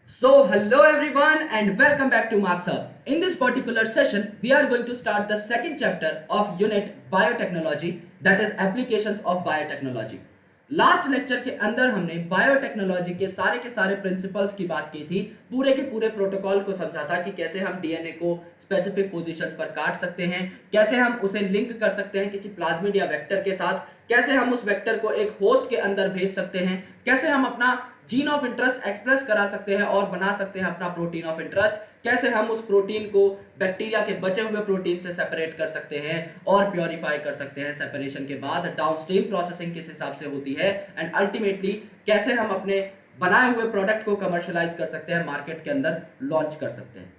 So, hello everyone and welcome back to Marks Up. In this particular session, we are going to start the second chapter of Unit Biotechnology, that is Applications of Biotechnology. Last lecture के अंदर हमने biotechnology के सारे principles की बात की थी, पूरे के पूरे प्रोटोकॉल को समझा था कि कैसे हम डीएनए को स्पेसिफिक पोजीशंस पर काट सकते हैं, कैसे हम उसे लिंक कर सकते हैं किसी प्लाज्मिड या वेक्टर के साथ, कैसे हम उस वेक्टर को एक होस्ट के अंदर भेज सकते हैं, कैसे हम अपना जीन ऑफ इंटरेस्ट एक्सप्रेस करा सकते हैं और बना सकते हैं अपना प्रोटीन ऑफ इंटरेस्ट, कैसे हम उस प्रोटीन को बैक्टीरिया के बचे हुए प्रोटीन से सेपरेट कर सकते हैं और प्योरीफाई कर सकते हैं। सेपरेशन के बाद डाउनस्ट्रीम प्रोसेसिंग किस हिसाब से होती है एंड अल्टीमेटली कैसे हम अपने बनाए हुए प्रोडक्ट को कमर्शियलाइज कर सकते हैं, मार्केट के अंदर लॉन्च कर सकते हैं।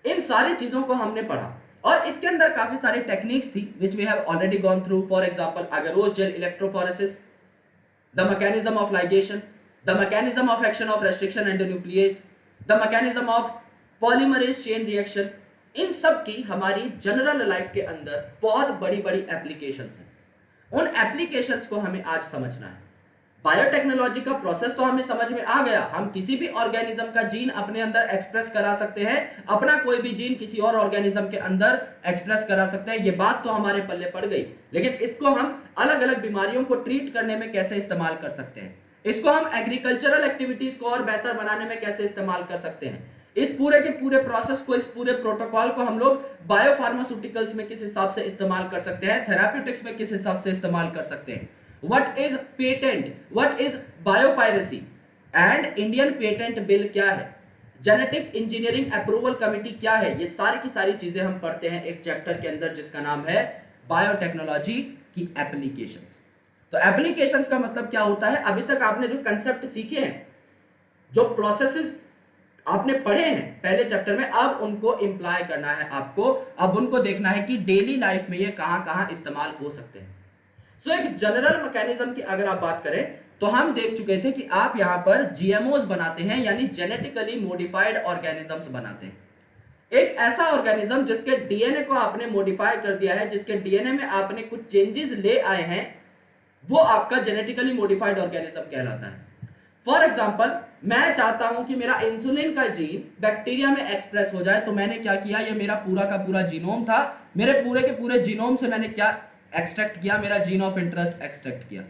इन सारी चीजों को हमने पढ़ा और इसके अंदर काफी सारी टेक्निक्स थी which we have already gone through. For example agarose gel electrophoresis, the mechanism of ligation, the mechanism of action of restriction endonuclease, the mechanism of polymerase chain reaction, इन सब की हमारी जनरल लाइफ के अंदर बहुत बड़ी बड़ी applications हैं। उन एप्लीकेशंस को हमें आज समझना है। बायोटेक्नोलॉजी का प्रोसेस तो हमें समझ में आ गया, हम किसी भी ऑर्गेनिज्म का जीन अपने अंदर एक्सप्रेस करा सकते हैं, अपना कोई भी जीन किसी और ऑर्गेनिज्म के अंदर एक्सप्रेस करा सकते हैं, ये बात तो हमारे पल्ले पड़ गई। लेकिन इसको हम अलग अलग बीमारियों को ट्रीट करने में कैसे इस्तेमाल कर सकते हैं, इसको हम एग्रीकल्चरल एक्टिविटीज को और बेहतर बनाने में कैसे इस्तेमाल कर सकते हैं, इस पूरे के पूरे प्रोसेस को, इस पूरे प्रोटोकॉल को हम लोग बायोफार्मास्यूटिकल्स में किस हिसाब से इस्तेमाल कर सकते हैं, थेराप्यूटिक्स में किस हिसाब से इस्तेमाल कर सकते हैं, what is patent, what is biopiracy and Indian patent bill क्या है, जेनेटिक इंजीनियरिंग अप्रूवल कमिटी क्या है, ये सारी की सारी चीजें हम पढ़ते हैं एक चैप्टर के अंदर जिसका नाम है बायोटेक्नोलॉजी की एप्लीकेशंस। तो एप्लीकेशंस का मतलब क्या होता है, अभी तक आपने जो कंसेप्ट सीखे हैं, जो प्रोसेसेस आपने पढ़े हैं पहले चैप्टर में, अब उनको इंप्लाई करना है आपको, अब उनको देखना है कि डेली लाइफ में ये कहां कहां इस्तेमाल हो सकते हैं। सो एक जनरल मैकेनिज्म की अगर आप बात करें तो हम देख चुके थे कि आप यहां पर जीएमओज बनाते हैं, यानी जेनेटिकली मॉडिफाइड ऑर्गेनिजम्स बनाते हैं। एक ऐसा ऑर्गेनिज्म जिसके डीएनए को आपने मॉडिफाई कर दिया है, जिसके डीएनए में आपने कुछ चेंजेस ले आए हैं, वो आपका जेनेटिकली मॉडिफाइड ऑर्गेनिज्म कहलाता है। फॉर एग्जांपल, मैं चाहता हूं कि मेरा इंसुलिन का जीन बैक्टीरिया में एक्सप्रेस हो जाए, तो मैंने क्या किया, ये मेरा पूरा का पूरा जीनोम था, मेरे पूरे के पूरे जीनोम से मैंने क्या एक्सट्रैक्ट किया, मेरा जीन ऑफ इंटरेस्ट एक्सट्रैक्ट किया।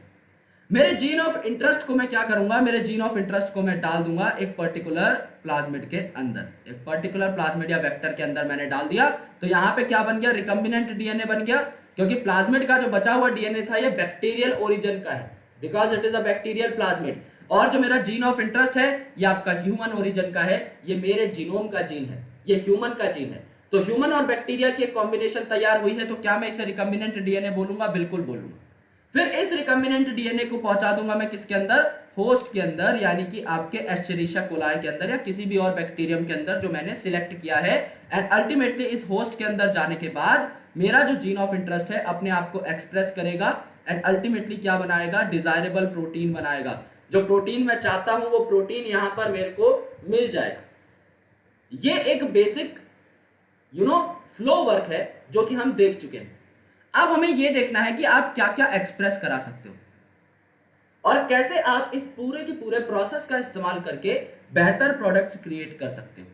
मेरे जीन ऑफ इंटरेस्ट को मैं क्या करूंगा, मेरे जीन ऑफ इंटरेस्ट को मैं डाल दूंगा एक पर्टिकुलर प्लाज्मिड के अंदर, एक पर्टिकुलर प्लाज्मिड या वेक्टर के अंदर मैंने डाल दिया, तो यहां पे क्या बन गया, रिकम्बिनेंट डीएनए बन गया, क्योंकि प्लाज्मिड का जो बचा हुआ डीएनए था ये बैक्टीरियल ओरिजिन का है, because it is a bacterial plasmid. और जो मेरा जीन ऑफ इंटरेस्ट है ये आपका ह्यूमन ओरिजिन का है, ये मेरे जीनोम का जीन है, ये ह्यूमन का जीन है। तो ह्यूमन और बैक्टीरिया की कॉम्बिनेशन तैयार हुई है, तो क्या मैं इसे रिकम्बिनेंट डीएनए बोलूंगा? बिल्कुल बोलूंगा। फिर इस रिकम्बिनेंट डीएनए को पहुंचा दूंगा मैं किसके अंदर, होस्ट के अंदर, यानी कि आपके एस्चेरिशिया कोलाई के अंदर या किसी भी और बैक्टीरियम के अंदर जो मैंने सिलेक्ट किया है। एंड अल्टीमेटली इस होस्ट के अंदर जाने के बाद मेरा जो जीन ऑफ इंटरेस्ट है अपने आप को एक्सप्रेस करेगा एंड अल्टीमेटली क्या बनाएगा, डिजायरेबल प्रोटीन बनाएगा। जो प्रोटीन मैं चाहता हूं वो प्रोटीन यहां पर मेरे को मिल जाएगा। ये एक बेसिक फ्लो वर्क है जो कि हम देख चुके हैं। अब हमें यह देखना है कि आप क्या क्या एक्सप्रेस करा सकते हो और कैसे आप इस पूरे के पूरे प्रोसेस का इस्तेमाल करके बेहतर प्रोडक्ट्स क्रिएट कर सकते हो।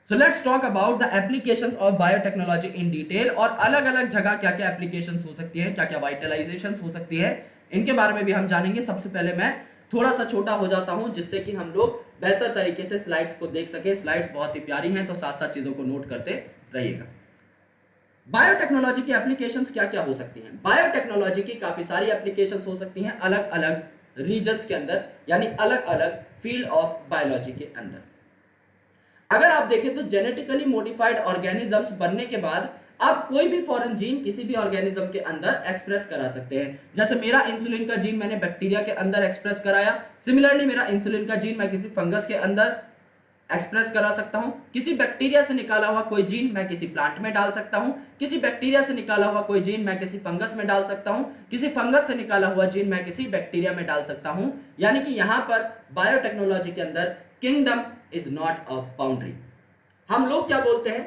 So let's talk about the applications of biotechnology in detail, और अलग अलग जगह क्या क्या एप्लीकेशंस हो सकती है, क्या क्या वाइटलाइजेशंस हो सकती है, इनके बारे में भी हम जानेंगे। सबसे पहले मैं थोड़ा सा छोटा हो जाता हूं जिससे कि हम लोग बेहतर तरीके से स्लाइड्स को देख सके। स्लाइड्स बहुत ही प्यारी हैं, तो साथ साथ चीजों को नोट करते रहिएगा। बायोटेक्नोलॉजी की एप्लीकेशंस क्या क्या हो सकती हैं? बायोटेक्नोलॉजी की काफी सारी एप्लीकेशंस हो सकती हैं अलग अलग रीजन्स के अंदर, यानी अलग अलग फील्ड ऑफ बायोलॉजी के अंदर। अगर आप देखें तो जेनेटिकली मॉडिफाइड ऑर्गेनिजम्स बनने के बाद आप कोई भी फॉरेन जीन किसी भी ऑर्गेनिज्म के अंदर एक्सप्रेस करा सकते हैं। जैसे मेरा इंसुलिन का जीन मैंने बैक्टीरिया के अंदर एक्सप्रेस कराया, सिमिलरली मेरा इंसुलिन का जीन मैं किसी फंगस के अंदर एक्सप्रेस करा सकता हूं। किसी बैक्टीरिया से निकाला हुआ कोई जीन मैं किसी प्लांट में डाल सकता हूं, किसी बैक्टीरिया से निकाला हुआ कोई जीन मैं किसी फंगस में डाल सकता हूं, किसी फंगस से निकाला हुआ जीन मैं किसी बैक्टीरिया में डाल सकता हूं। यानी कि यहां पर बायोटेक्नोलॉजी के अंदर kingdom is not a boundary. हम लोग क्या बोलते हैं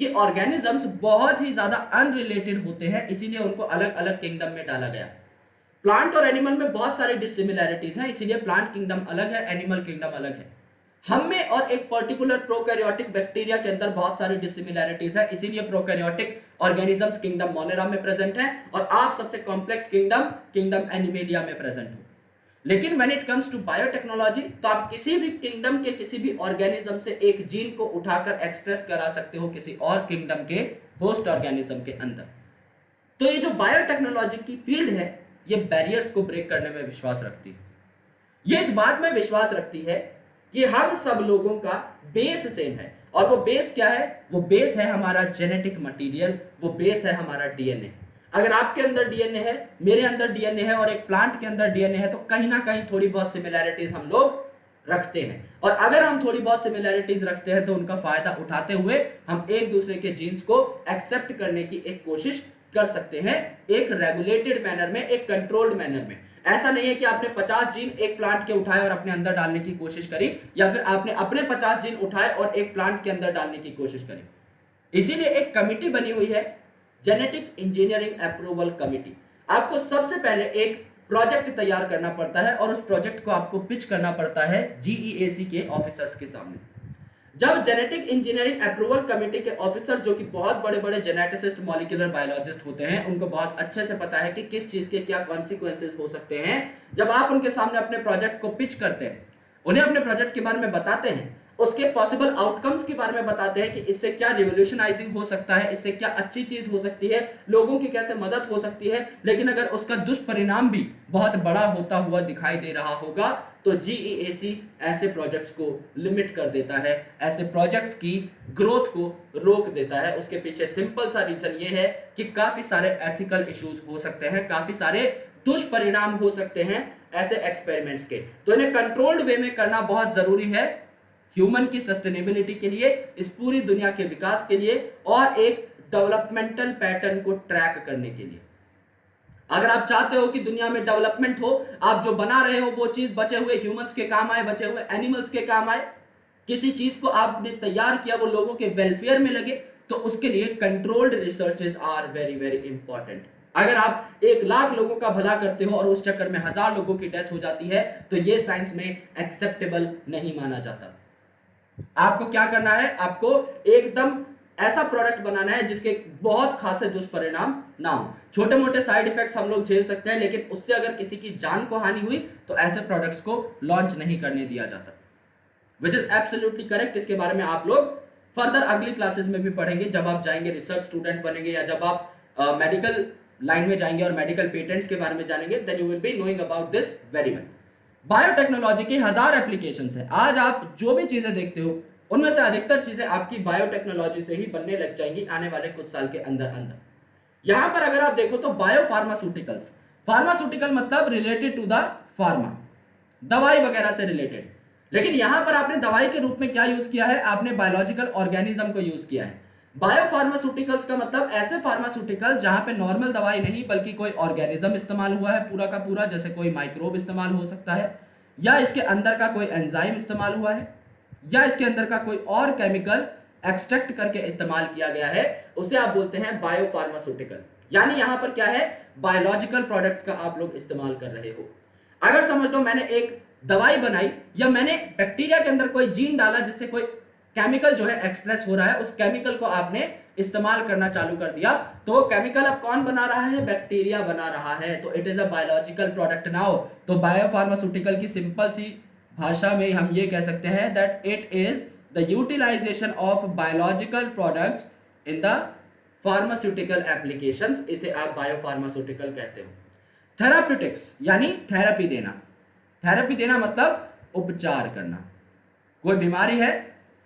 कि ऑर्गेनिजम्स बहुत ही ज्यादा अनरिलेटेड होते हैं, इसीलिए उनको अलग अलग किंगडम में डाला गया। प्लांट और एनिमल में बहुत सारी डिसिमिलैरिटीज हैं, इसीलिए प्लांट किंगडम अलग है, एनिमल किंगडम अलग है। हम में और एक पर्टिकुलर प्रोकैरियोटिक बैक्टीरिया के अंदर बहुत सारी डिसिमिलैरिटीज है, इसीलिए प्रोकैरियोटिक ऑर्गेनिजम्स किंगडम मोनेरा में प्रेजेंट है और आप सबसे कॉम्प्लेक्स किंगडम एनिमेलिया में प्रेजेंट हो। लेकिन when it comes to biotechnology, तो आप किसी भी किंगडम के किसी भी ऑर्गेनिज्म से एक जीन को उठाकर एक्सप्रेस करा सकते हो किसी और किंगडम के होस्ट ऑर्गेनिज्म के अंदर। तो ये जो बायोटेक्नोलॉजी की फील्ड है, ये बैरियर्स को ब्रेक करने में विश्वास रखती है। ये इस बात में विश्वास रखती है कि हम सब लोगों का बेस सेम है, और वो बेस क्या है? वो बेस है हमारा जेनेटिक मटेरियल, वो बेस है हमारा डीएनए। अगर आपके अंदर डीएनए है, मेरे अंदर डीएनए है और एक प्लांट के अंदर डीएनए है, तो कहीं ना कहीं थोड़ी बहुत सिमिलैरिटीज हम लोग रखते हैं। और अगर हम थोड़ी बहुत सिमिलैरिटीज रखते हैं तो उनका फायदा उठाते हुए हम एक दूसरे के जीन्स को एक्सेप्ट करने की एक कोशिश कर सकते हैं, एक रेगुलेटेड मैनर में, एक कंट्रोल्ड मैनर में। ऐसा नहीं है कि आपने 50 जीन एक प्लांट के उठाए और अपने अंदर डालने की कोशिश करी, या फिर आपने अपने 50 जीन उठाए और एक प्लांट के अंदर डालने की कोशिश करी। इसीलिए एक कमिटी बनी हुई है, जेनेटिक इंजीनियरिंग अप्रूवल कमिटी। आपको सबसे पहले एक प्रोजेक्ट तैयार करना पड़ता है और उस प्रोजेक्ट को आपको पिच करना पड़ता है जीईएसी के ऑफिसर्स के सामने। जब जेनेटिक इंजीनियरिंग अप्रूवल कमेटी के ऑफिसर्स, जो कि बहुत बड़े बड़े जेनेटिसिस्ट, मॉलिक्यूलर बायोलॉजिस्ट होते हैं, उनको बहुत अच्छे से पता है कि किस चीज के क्या कॉन्सिक्वेंसेस हो सकते हैं। जब आप उनके सामने अपने प्रोजेक्ट को पिच करते हैं, उन्हें अपने प्रोजेक्ट के बारे में बताते हैं, उसके पॉसिबल आउटकम्स के बारे में बताते हैं कि इससे क्या रिवोल्यूशनाइजिंग हो सकता है, इससे क्या अच्छी चीज हो सकती है, लोगों की कैसे मदद हो सकती है, लेकिन अगर उसका दुष्परिणाम भी बहुत बड़ा होता हुआ दिखाई दे रहा होगा, तो जीईएसी ऐसे प्रोजेक्ट्स को लिमिट कर देता है, ऐसे प्रोजेक्ट्स की ग्रोथ को रोक देता है। उसके पीछे सिंपल सा रीजन ये है कि काफी सारे एथिकल इश्यूज हो सकते हैं, काफी सारे दुष्परिणाम हो सकते हैं ऐसे एक्सपेरिमेंट्स के। तो इन्हें कंट्रोल्ड वे में करना बहुत जरूरी है, ह्यूमन की सस्टेनेबिलिटी के लिए, इस पूरी दुनिया के विकास के लिए, और एक डेवलपमेंटल पैटर्न को ट्रैक करने के लिए। अगर आप चाहते हो कि दुनिया में डेवलपमेंट हो, आप जो बना रहे हो वो चीज बचे हुए ह्यूमंस के काम आए, बचे हुए एनिमल्स के काम आए, किसी चीज को आपने तैयार किया वो लोगों के वेलफेयर में लगे, तो उसके लिए controlled researches are very very important. अगर आप 1,00,000 लोगों का भला करते हो और उस चक्कर में 1000 लोगों की डेथ हो जाती है, तो ये साइंस में एक्सेप्टेबल नहीं माना जाता। आपको क्या करना है? आपको एकदम ऐसा प्रोडक्ट बनाना है जिसके बहुत खासे दुष्परिणाम ना हो। छोटे मोटे साइड इफेक्ट्स हम लोग झेल सकते हैं, लेकिन उससे अगर किसी की जान को हानि हुई तो ऐसे प्रोडक्ट्स को लॉन्च नहीं करने दिया जाता, विच इज एब्सोल्युटली करेक्ट। इसके बारे में आप लोग फर्दर अगली क्लासेस में भी पढ़ेंगे, जब आप जाएंगे रिसर्च स्टूडेंट बनेंगे, या जब आप मेडिकल लाइन में जाएंगे और मेडिकल पेटेंट्स के बारे में जानेंगे, then you will be knowing about this very well. Biotechnology की 1000 एप्लीकेशंस है। आज आप जो भी चीजें देखते हो उनमें से अधिकतर चीजें आपकी बायोटेक्नोलॉजी से ही बनने लग जाएंगी आने वाले कुछ साल के अंदर अंदर। यहां पर अगर आप देखो तो बायो फार्मास्यूटिकल्स, फार्मास्यूटिकल मतलब रिलेटेड टू द फार्मा, दवाई वगैरह से रिलेटेड। लेकिन यहां पर आपने दवाई के रूप में क्या यूज किया है? आपने बायोलॉजिकल ऑर्गेनिज्म को यूज किया है। बायो फार्मास्यूटिकल्स का मतलब ऐसे फार्मास्यूटिकल्स जहां पे नॉर्मल दवाई नहीं बल्कि कोई ऑर्गेनिज्म इस्तेमाल हुआ है पूरा का पूरा, जैसे कोई माइक्रोब इस्तेमाल हो सकता है, या इसके अंदर का कोई एंजाइम इस्तेमाल हुआ है, या इसके अंदर का कोई और केमिकल एक्सट्रैक्ट करके इस्तेमाल किया गया है, उसे आप बोलते हैं बायो फार्मास्यूटिकल। यानी यहां पर क्या है? बायोलॉजिकल प्रोडक्ट्स का आप लोग इस्तेमाल कर रहे हो। अगर समझ लो मैंने एक दवाई बनाई, या मैंने बैक्टीरिया के अंदर कोई जीन डाला जिससे कोई केमिकल जो है एक्सप्रेस हो रहा है, उस केमिकल को आपने इस्तेमाल करना चालू कर दिया, तो वो केमिकल अब कौन बना रहा है? बैक्टीरिया बना रहा है, तो it is a biological product now. तो बायोफार्मास्यूटिकल की सिंपल सी भाषा में हम ये कह सकते हैं that it is the utilization of biological products in the pharmaceutical applications. इसे आप बायोफार्मास्यूटिकल कहते हो। थेराप्यूटिक्स यानी थेरेपी देना। थेरेपी देना मतलब उपचार करना। कोई बीमारी है,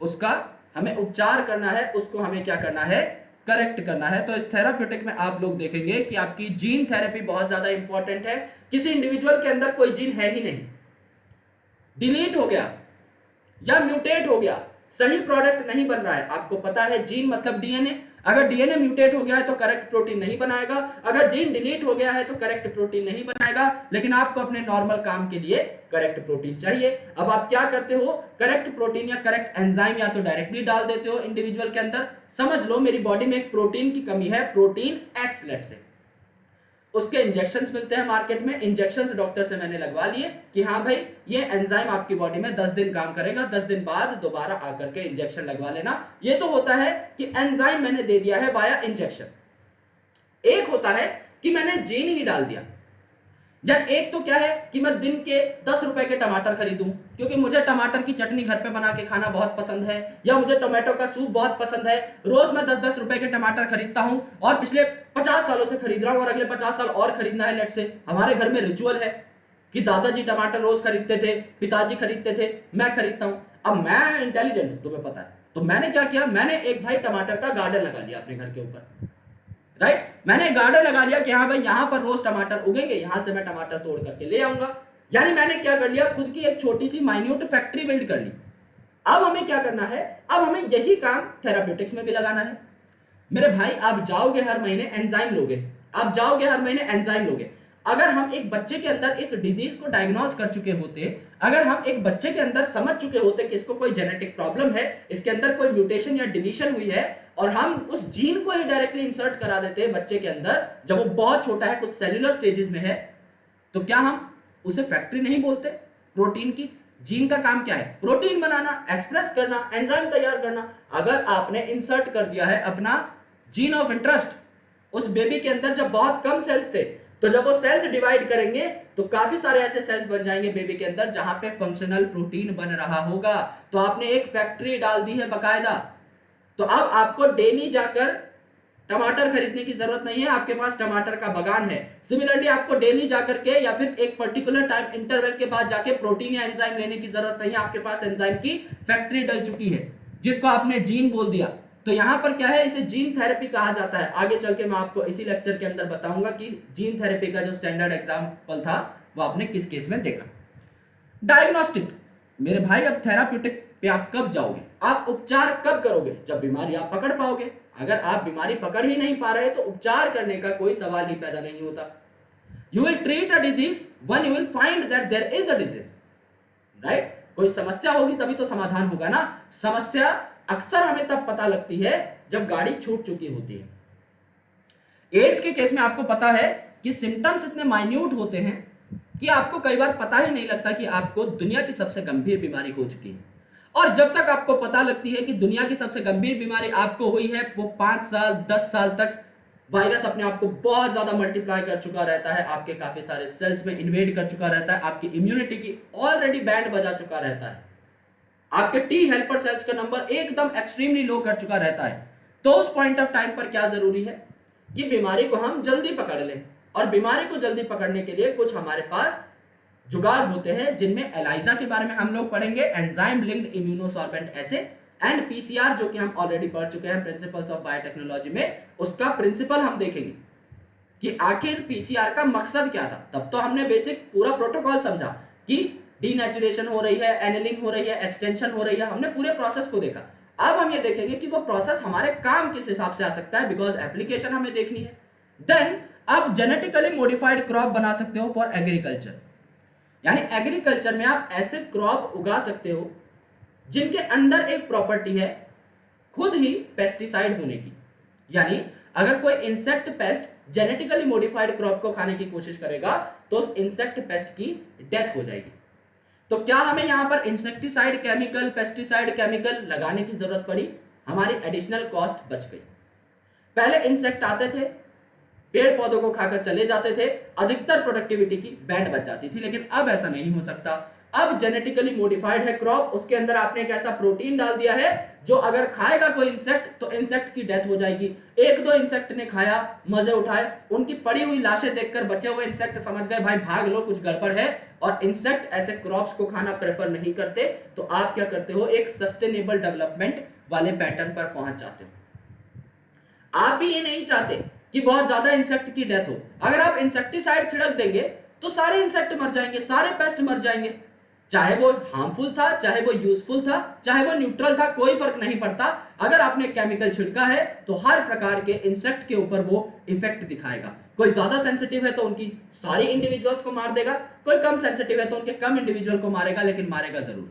उसका हमें उपचार करना है, उसको हमें क्या करना है? करेक्ट करना है। तो इस थेराप्यूटिक में आप लोग देखेंगे कि आपकी जीन थेरेपी बहुत ज्यादा इंपॉर्टेंट है। किसी इंडिविजुअल के अंदर कोई जीन है ही नहीं, डिलीट हो गया या म्यूटेट हो गया, सही प्रोडक्ट नहीं बन रहा है। आपको पता है जीन मतलब डीएनए, अगर डीएनए म्यूटेट हो गया है तो करेक्ट प्रोटीन नहीं बनाएगा, अगर जीन डिलीट हो गया है तो करेक्ट प्रोटीन नहीं बनाएगा। लेकिन आपको अपने नॉर्मल काम के लिए करेक्ट प्रोटीन चाहिए। अब आप क्या करते हो? करेक्ट प्रोटीन या करेक्ट एंजाइम या तो डायरेक्टली डाल देते हो इंडिविजुअल के अंदर। समझ लो मेरी बॉडी में एक प्रोटीन की कमी है, प्रोटीन एक्स लेट से, उसके इंजेक्शंस मिलते हैं मार्केट में, इंजेक्शंस डॉक्टर से मैंने लगवा लिए कि हाँ भाई ये एंजाइम आपकी बॉडी में 10 दिन काम करेगा, 10 दिन बाद दोबारा आकर के इंजेक्शन लगवा लेना। ये तो होता है कि एंजाइम मैंने दे दिया है वाया इंजेक्शन। एक होता है कि मैंने जीन ही डाल दिया, या एक तो क्या है कि मैं दिन के 10 रुपए के टमाटर खरीदूं क्योंकि मुझे टमाटर की चटनी घर पे बना के खाना बहुत पसंद है, या मुझे टोमेटो का सूप बहुत पसंद है। रोज मैं 10-10 रुपए के टमाटर खरीदता हूं और पिछले 50 सालों से खरीद रहा हूं और अगले 50 साल और खरीदना है। लेट से हमारे घर में रिचुअल है कि दादाजी टमाटर रोज खरीदते थे, पिताजी खरीदते थे, मैं खरीदता हूं। अब मैं इंटेलिजेंट हूं, तुम्हें पता है, तो मैंने क्या किया, मैंने एक भाई टमाटर का गार्डन लगा लिया अपने घर के ऊपर। राइट, मैंने गार्डन लगा लिया कि हाँ भाई यहां पर रोज टमाटर उगेंगे, यहां से मैं टमाटर तोड़ करके ले आऊंगा। यानी मैंने क्या कर लिया, खुद की एक छोटी सी माइन्यूट फैक्ट्री बिल्ड कर ली। अब हमें क्या करना है, अब हमें यही काम थेराप्यूटिक्स में भी लगाना है। मेरे भाई आप जाओगे हर महीने एंजाइम लोगे, आप जाओगे हर महीने एंजाइम लोगे। अगर हम एक बच्चे के अंदर इस डिजीज को डायग्नोज कर चुके होते, अगर हम एक बच्चे के अंदर समझ चुके होते कि इसको कोई जेनेटिक प्रॉब्लम है, इसके अंदर कोई म्यूटेशन या डिलीशन हुई है, और हम उस जीन को ही डायरेक्टली इंसर्ट करा देते बच्चे के अंदर जब वो बहुत छोटा है, कुछ सेल्यूलर स्टेजेस में है, तो क्या हम उसे फैक्ट्री नहीं बोलते प्रोटीन की? जीन का काम क्या है? प्रोटीन बनाना, एक्सप्रेस करना, एंजाइम तैयार करना। अगर आपने इंसर्ट कर दिया है अपना जीन ऑफ इंटरेस्ट उस बेबी के अंदर जब बहुत कम सेल्स थे, तो जब वो सेल्स डिवाइड करेंगे तो काफी सारे ऐसे सेल्स बन जाएंगे बेबी के अंदर जहां पे फंक्शनल प्रोटीन बन रहा होगा। तो आपने एक फैक्ट्री डाल दी है बकायदा। तो अब आपको डेली जाकर टमाटर खरीदने की जरूरत नहीं है, आपके पास टमाटर का बागान है। सिमिलरली आपको डेली जाकर के या फिर एक पर्टिकुलर टाइम इंटरवल के बाद जाके प्रोटीन या एंजाइम लेने की जरूरत नहीं है, आपके पास एंजाइम की फैक्ट्री डल चुकी है जिसको आपने जीन बोल दिया। तो यहां पर क्या है, इसे जीन थेरेपी कहा जाता है। आगे चल के मैं आपको इसी लेक्चर के अंदर बताऊंगा कि जीन थेरेपी का जो स्टैंडर्ड एग्जाम्पल था वो आपने किस केस में देखा। डायग्नोस्टिक, मेरे भाई अब थेराप्यूटिक पे आप कब जाओगे, आप उपचार कब करोगे? जब बीमारी आप पकड़ पाओगे। अगर आप बीमारी पकड़ ही नहीं पा रहे तो उपचार करने का कोई सवाल ही पैदा नहीं होता। You will treat a disease when you will find that there is a disease. Right, कोई समस्या होगी तभी तो समाधान होगा ना। समस्या अक्सर हमें तब पता लगती है जब गाड़ी छूट चुकी होती है। एड्स के केस में आपको पता है कि सिम्टम्स इतने माइन्यूट होते हैं कि आपको कई बार पता ही नहीं लगता कि आपको दुनिया की सबसे गंभीर बीमारी हो चुकी है। और जब तक आपको पता लगती है कि दुनिया की सबसे गंभीर बीमारी आपको हुई है, वो 5 साल 10 साल तक वायरस अपने आप को बहुत ज्यादा मल्टीप्लाई कर चुका रहता है, आपके काफी सारे सेल्स में इन्वेड कर चुका रहता है, आपकी इम्यूनिटी की ऑलरेडी बैंड बजा चुका रहता है, आपके टी हेल्पर सेल्स का नंबर एकदम एक्सट्रीमली लो कर चुका रहता है। तो उस पॉइंट ऑफ टाइम पर क्या जरूरी है कि बीमारी को हम जल्दी पकड़ लें। और बीमारी को जल्दी पकड़ने के लिए कुछ हमारे पास जुगाड़ होते हैं, जिनमें एलाइजा के बारे में हम लोग पढ़ेंगे, enzyme linked immunosorbent essay, and PCR जो कि हम ऑलरेडी पढ़ चुके हैं प्रिंसिपल्स ऑफ बायोटेक्नोलॉजी में। उसका प्रिंसिपल हम देखेंगे कि आखिर पीसीआर का मकसद क्या था। तब तो हमने बेसिक पूरा प्रोटोकॉल समझा कि डीनेचुरेशन हो रही है, एनिलिंग हो रही है, एक्सटेंशन हो रही है, हमने पूरे प्रोसेस को देखा। अब हम ये देखेंगे कि वो प्रोसेस हमारे काम किस हिसाब से आ सकता है, बिकॉज एप्लीकेशन हमें देखनी है। देन आप जेनेटिकली मॉडिफाइड क्रॉप बना सकते हो फॉर एग्रीकल्चर। यानी एग्रीकल्चर में आप ऐसे क्रॉप उगा सकते हो जिनके अंदर एक प्रॉपर्टी है खुद ही पेस्टिसाइड होने की। यानी अगर कोई insect pest genetically modified crop को खाने की कोशिश करेगा तो उस इंसेक्ट पेस्ट की डेथ हो जाएगी। तो क्या हमें यहां पर इंसेक्टिसाइड केमिकल, पेस्टिसाइड केमिकल लगाने की जरूरत पड़ी? हमारी एडिशनल कॉस्ट बच गई। पहले इंसेक्ट आते थे, पेड़ पौधों को खाकर चले जाते थे, अधिकतर प्रोडक्टिविटी की बैंड बच जाती थी। लेकिन अब ऐसा नहीं हो सकता। अब जेनेटिकली मॉडिफाइड है क्रॉप, उसके अंदर आपने एक ऐसा प्रोटीन डाल दिया है जो अगर खाएगा कोई इंसेक्ट तो इंसेक्ट की डेथ हो जाएगी। एक दो इंसेक्ट ने खाया, मजे उठाए, उनकी पड़ी हुई लाशें देखकर बचे हुए इंसेक्ट समझ गए भाई भाग लो, कुछ गड़बड़ है, और इंसेक्ट ऐसे क्रॉप्स को खाना प्रेफर नहीं करते। तो आप क्या करते हो, एक सस्टेनेबल डेवलपमेंट वाले पैटर्न पर पहुंच जाते हो। आप भी ये नहीं चाहते कि बहुत ज्यादा इंसेक्ट की डेथ हो। अगर आप इंसेक्टिसाइड छिड़क देंगे तो सारे इंसेक्ट मर जाएंगे, सारे पेस्ट मर जाएंगे। चाहे वो हार्मफुल था, चाहे वो यूजफुल था, चाहे वो न्यूट्रल था, कोई फर्क नहीं पड़ता। अगर आपने केमिकल छिड़का है तो हर प्रकार के इंसेक्ट के ऊपर वो इफेक्ट दिखाएगा। कोई ज्यादा सेंसिटिव है तो उनकी सारी इंडिविजुअल्स को मार देगा, कोई कम सेंसिटिव है तो उनके कम इंडिविजुअल को मारेगा, लेकिन मारेगा जरूर।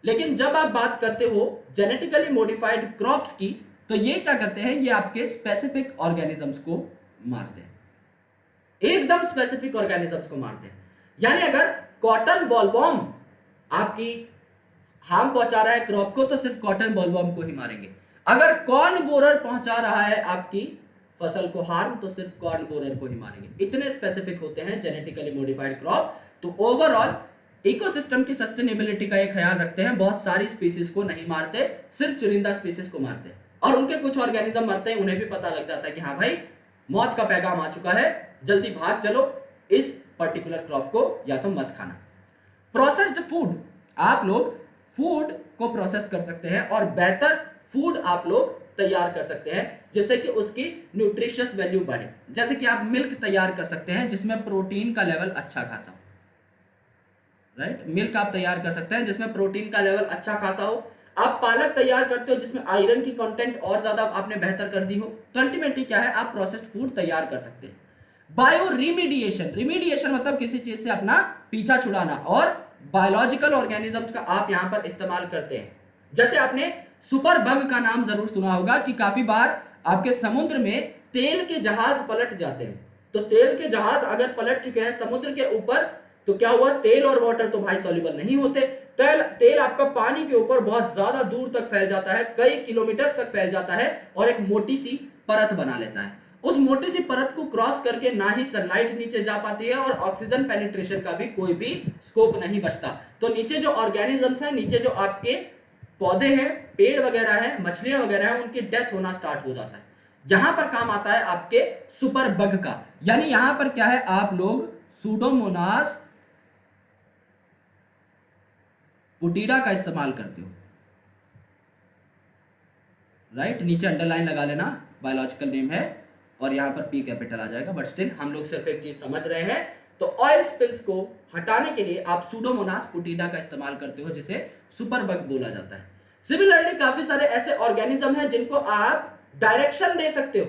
लेकिन जब आप बात करते हो जेनेटिकली मॉडिफाइड क्रॉप्स की, तो ये क्या करते हैं, ये आपके स्पेसिफिक ऑर्गेनिजम्स को मारते हैं। एकदम स्पेसिफिक ऑर्गेनिजम्स को मारते हैं। यानी अगर कॉटन बॉलवॉर्म आपकी हार्म पहुंचा रहा है क्रॉप को, तो सिर्फ कॉटन बॉलवॉर्म को ही मारेंगे। अगर कॉर्न बोरर पहुंचा रहा है आपकी फसल को हार्म, तो सिर्फ कॉर्न बोरर को ही मारेंगे। इतने स्पेसिफिक होते हैं जेनेटिकली मॉडिफाइड क्रॉप। तो ओवरऑल इकोसिस्टम की सस्टेनेबिलिटी का ये ख्याल रखते हैं, बहुत सारी स्पीसीज को नहीं मारते, सिर्फ चुनिंदा स्पीसीज को मारते हैं। और उनके कुछ ऑर्गेनिज्म मरते हैं, उन्हें भी पता लग जाता है कि हाँ भाई मौत का पैगाम आ चुका है, जल्दी भाग चलो, इस पर्टिकुलर क्रॉप को या तो मत खाना। प्रोसेस्ड फूड, आप लोग फूड को प्रोसेस कर सकते हैं और बेहतर फूड आप लोग तैयार कर सकते हैं जिससे कि उसकी न्यूट्रिशियस वैल्यू बढ़े। जैसे कि आप मिल्क तैयार कर सकते हैं जिसमें प्रोटीन का लेवल अच्छा खासा हो, राइट। मिल्क आप तैयार कर सकते हैं जिसमें प्रोटीन का लेवल अच्छा खासा हो। आप पालक तैयार करते हो जिसमें आयरन की कंटेंट और ज्यादा आपने बेहतर कर दी हो, तो अल्टीमेटली क्या है, आप प्रोसेस्ड फूड तैयार कर सकते हैं। बायो रिमीडिएशन, रिमीडिएशन मतलब किसी चीज से अपना पीछा छुड़ाना, और बायोलॉजिकल ऑर्गेनिजम्स का आप यहां पर इस्तेमाल करते हैं। जैसे आपने सुपर बग का नाम जरूर सुना होगा कि काफी बार आपके समुद्र में तेल के जहाज पलट जाते हैं। तो तेल के जहाज अगर पलट चुके हैं समुद्र के ऊपर, तो क्या हुआ, तेल और वाटर तो भाई सॉल्युबल नहीं होते, तेल आपका पानी के ऊपर बहुत ज्यादा दूर तक फैल जाता है, कई किलोमीटर तक फैल जाता है और एक मोटी सी परत बना लेता है। उस मोटी सी परत को क्रॉस करके ना ही सनलाइट नीचे जा पाती है और ऑक्सीजन पेनिट्रेशन का भी कोई भी स्कोप नहीं बचता। तो नीचे जो ऑर्गेनिजम्स हैं, नीचे जो आपके पौधे हैं, पेड़ वगैरह हैं, मछलियां वगैरह हैं, उनकी डेथ होना स्टार्ट हो जाता है। जहां पर काम आता है आपके सुपर बग का, यानी यहां पर क्या है, आप लोग सूडोमोनास पुटीडा का इस्तेमाल करते हो, राइट। नीचे अंडरलाइन लगा लेना, बायोलॉजिकल नेम है और यहां पर पी कैपिटल आ जाएगा, बट स्टिल हम लोग सिर्फ एक चीज समझ रहे हैं। तो ऑयल स्पिल्स को हटाने के लिए आप सूडोमोनास पुटीडा का इस्तेमाल करते हो, जिसे सुपर बग बोला जाता है। सिमिलरली काफी सारे ऐसे ऑर्गेनिज्म हैं जिनको आप डायरेक्शन दे सकते हो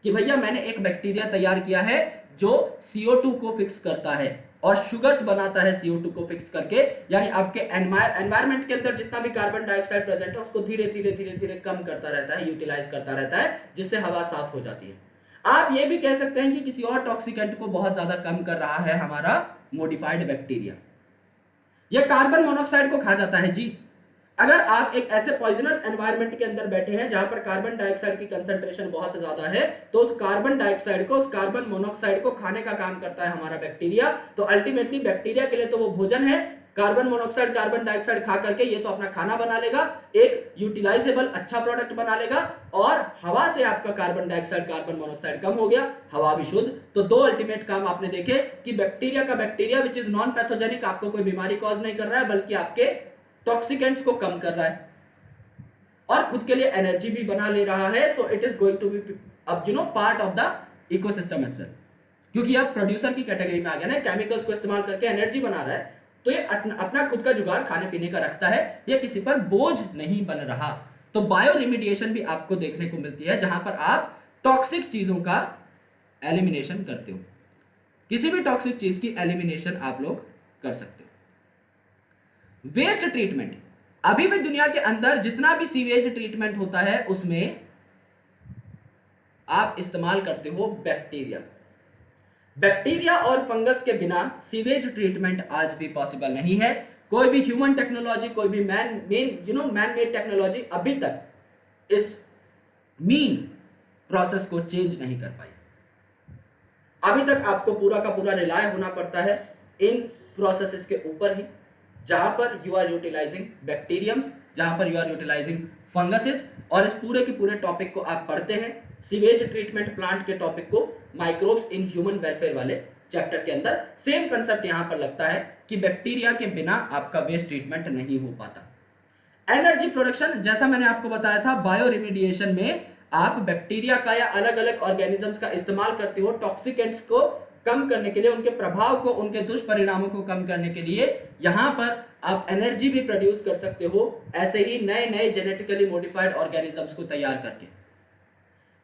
कि भैया मैंने एक बैक्टीरिया तैयार किया है जो CO2 को फिक्स करता है और शुगर्स बनाता है CO2 को फिक्स करके, यानी आपके एनवायरनमेंट के अंदर जितना भी कार्बन डाइऑक्साइड प्रेजेंट है उसको धीरे धीरे धीरे धीरे कम करता रहता है, यूटिलाइज करता रहता है, जिससे हवा साफ हो जाती है। आप ये भी कह सकते हैं कि किसी और टॉक्सिकेंट को बहुत ज्यादा कम कर रहा है हमारा मॉडिफाइड बैक्टीरिया। यह कार्बन मोनोऑक्साइड को खा जाता है जी। अगर आप एक ऐसे पॉइजनस एनवायरनमेंट के अंदर बैठे हैं जहां पर कार्बन डाइऑक्साइड की कंसंट्रेशन बहुत ज्यादा है, तो उस कार्बन डाइऑक्साइड को, उस कार्बन मोनोऑक्साइड को खाने का काम करता है हमारा बैक्टीरिया। तो अल्टीमेटली बैक्टीरिया के लिए तो वो भोजन है, कार्बन मोनोऑक्साइड कार्बन डाइऑक्साइड खा करके ये तो अपना खाना बना लेगा, एक यूटिलाइजेबल अच्छा प्रोडक्ट बना लेगा, और हवा से आपका कार्बन डाइऑक्साइड कार्बन मोनोऑक्साइड कम हो गया, हवा भी शुद्ध। तो दो अल्टीमेट काम आपने देखे कि बैक्टीरिया का bacteria which is non pathogenic आपको कोई बीमारी कॉज नहीं कर रहा है, बल्कि आपके टॉक्सिकेंट्स को कम कर रहा है और खुद के लिए एनर्जी भी बना ले रहा है। So it is going to be अब part of the ecosystem as well, क्योंकि अब प्रोड्यूसर की कैटेगरी में आ गया ना, केमिकल्स को इस्तेमाल करके एनर्जी बना रहा है, तो ये अपना खुद का जुगाड़ खाने पीने का रखता है, ये किसी पर बोझ नहीं बन रहा। तो बायो रिमीडिएशन भी आपको देखने को मिलती है जहां पर आप टॉक्सिक चीजों का एलिमिनेशन करते हो, किसी भी टॉक्सिक चीज की एलिमिनेशन आप लोग कर सकते हो। वेस्ट ट्रीटमेंट, अभी भी दुनिया के अंदर जितना भी सीवेज ट्रीटमेंट होता है उसमें आप इस्तेमाल करते हो बैक्टीरिया। बैक्टीरिया और फंगस के बिना सीवेज ट्रीटमेंट आज भी पॉसिबल नहीं है। कोई भी ह्यूमन टेक्नोलॉजी, कोई भी मैन मेड टेक्नोलॉजी अभी तक इस मीन प्रोसेस को चेंज नहीं कर पाई। अभी तक आपको पूरा का पूरा रिलाय होना पड़ता है इन प्रोसेसेस के ऊपर ही, जहां पर यू आर यूटिलाइजिंग बैक्टीरियम्स, जहां पर यू आर यूटिलाइजिंग फंगसेस, और इस पूरे के पूरे टॉपिक को आप पढ़ते हैं सीवेज ट्रीटमेंट प्लांट के टॉपिक को माइक्रोब्स इन ह्यूमन वेलफेयर वाले चैप्टर के अंदर। सेम कंसेप्ट यहां पर लगता है कि बैक्टीरिया के बिना आपका वेस्ट ट्रीटमेंट नहीं हो पाता। एनर्जी प्रोडक्शन, जैसा मैंने आपको बताया था, बायो रिमीडिएशन में आप बैक्टीरिया का या अलग अलग ऑर्गेनिजम्स का इस्तेमाल करते हो टॉक्सिकेंट्स को कम करने के लिए, उनके प्रभाव को, उनके दुष्परिणामों को कम करने के लिए। यहां पर आप एनर्जी भी प्रोड्यूस कर सकते हो ऐसे ही नए नए जेनेटिकली मॉडिफाइड ऑर्गेनिजम्स को तैयार करके,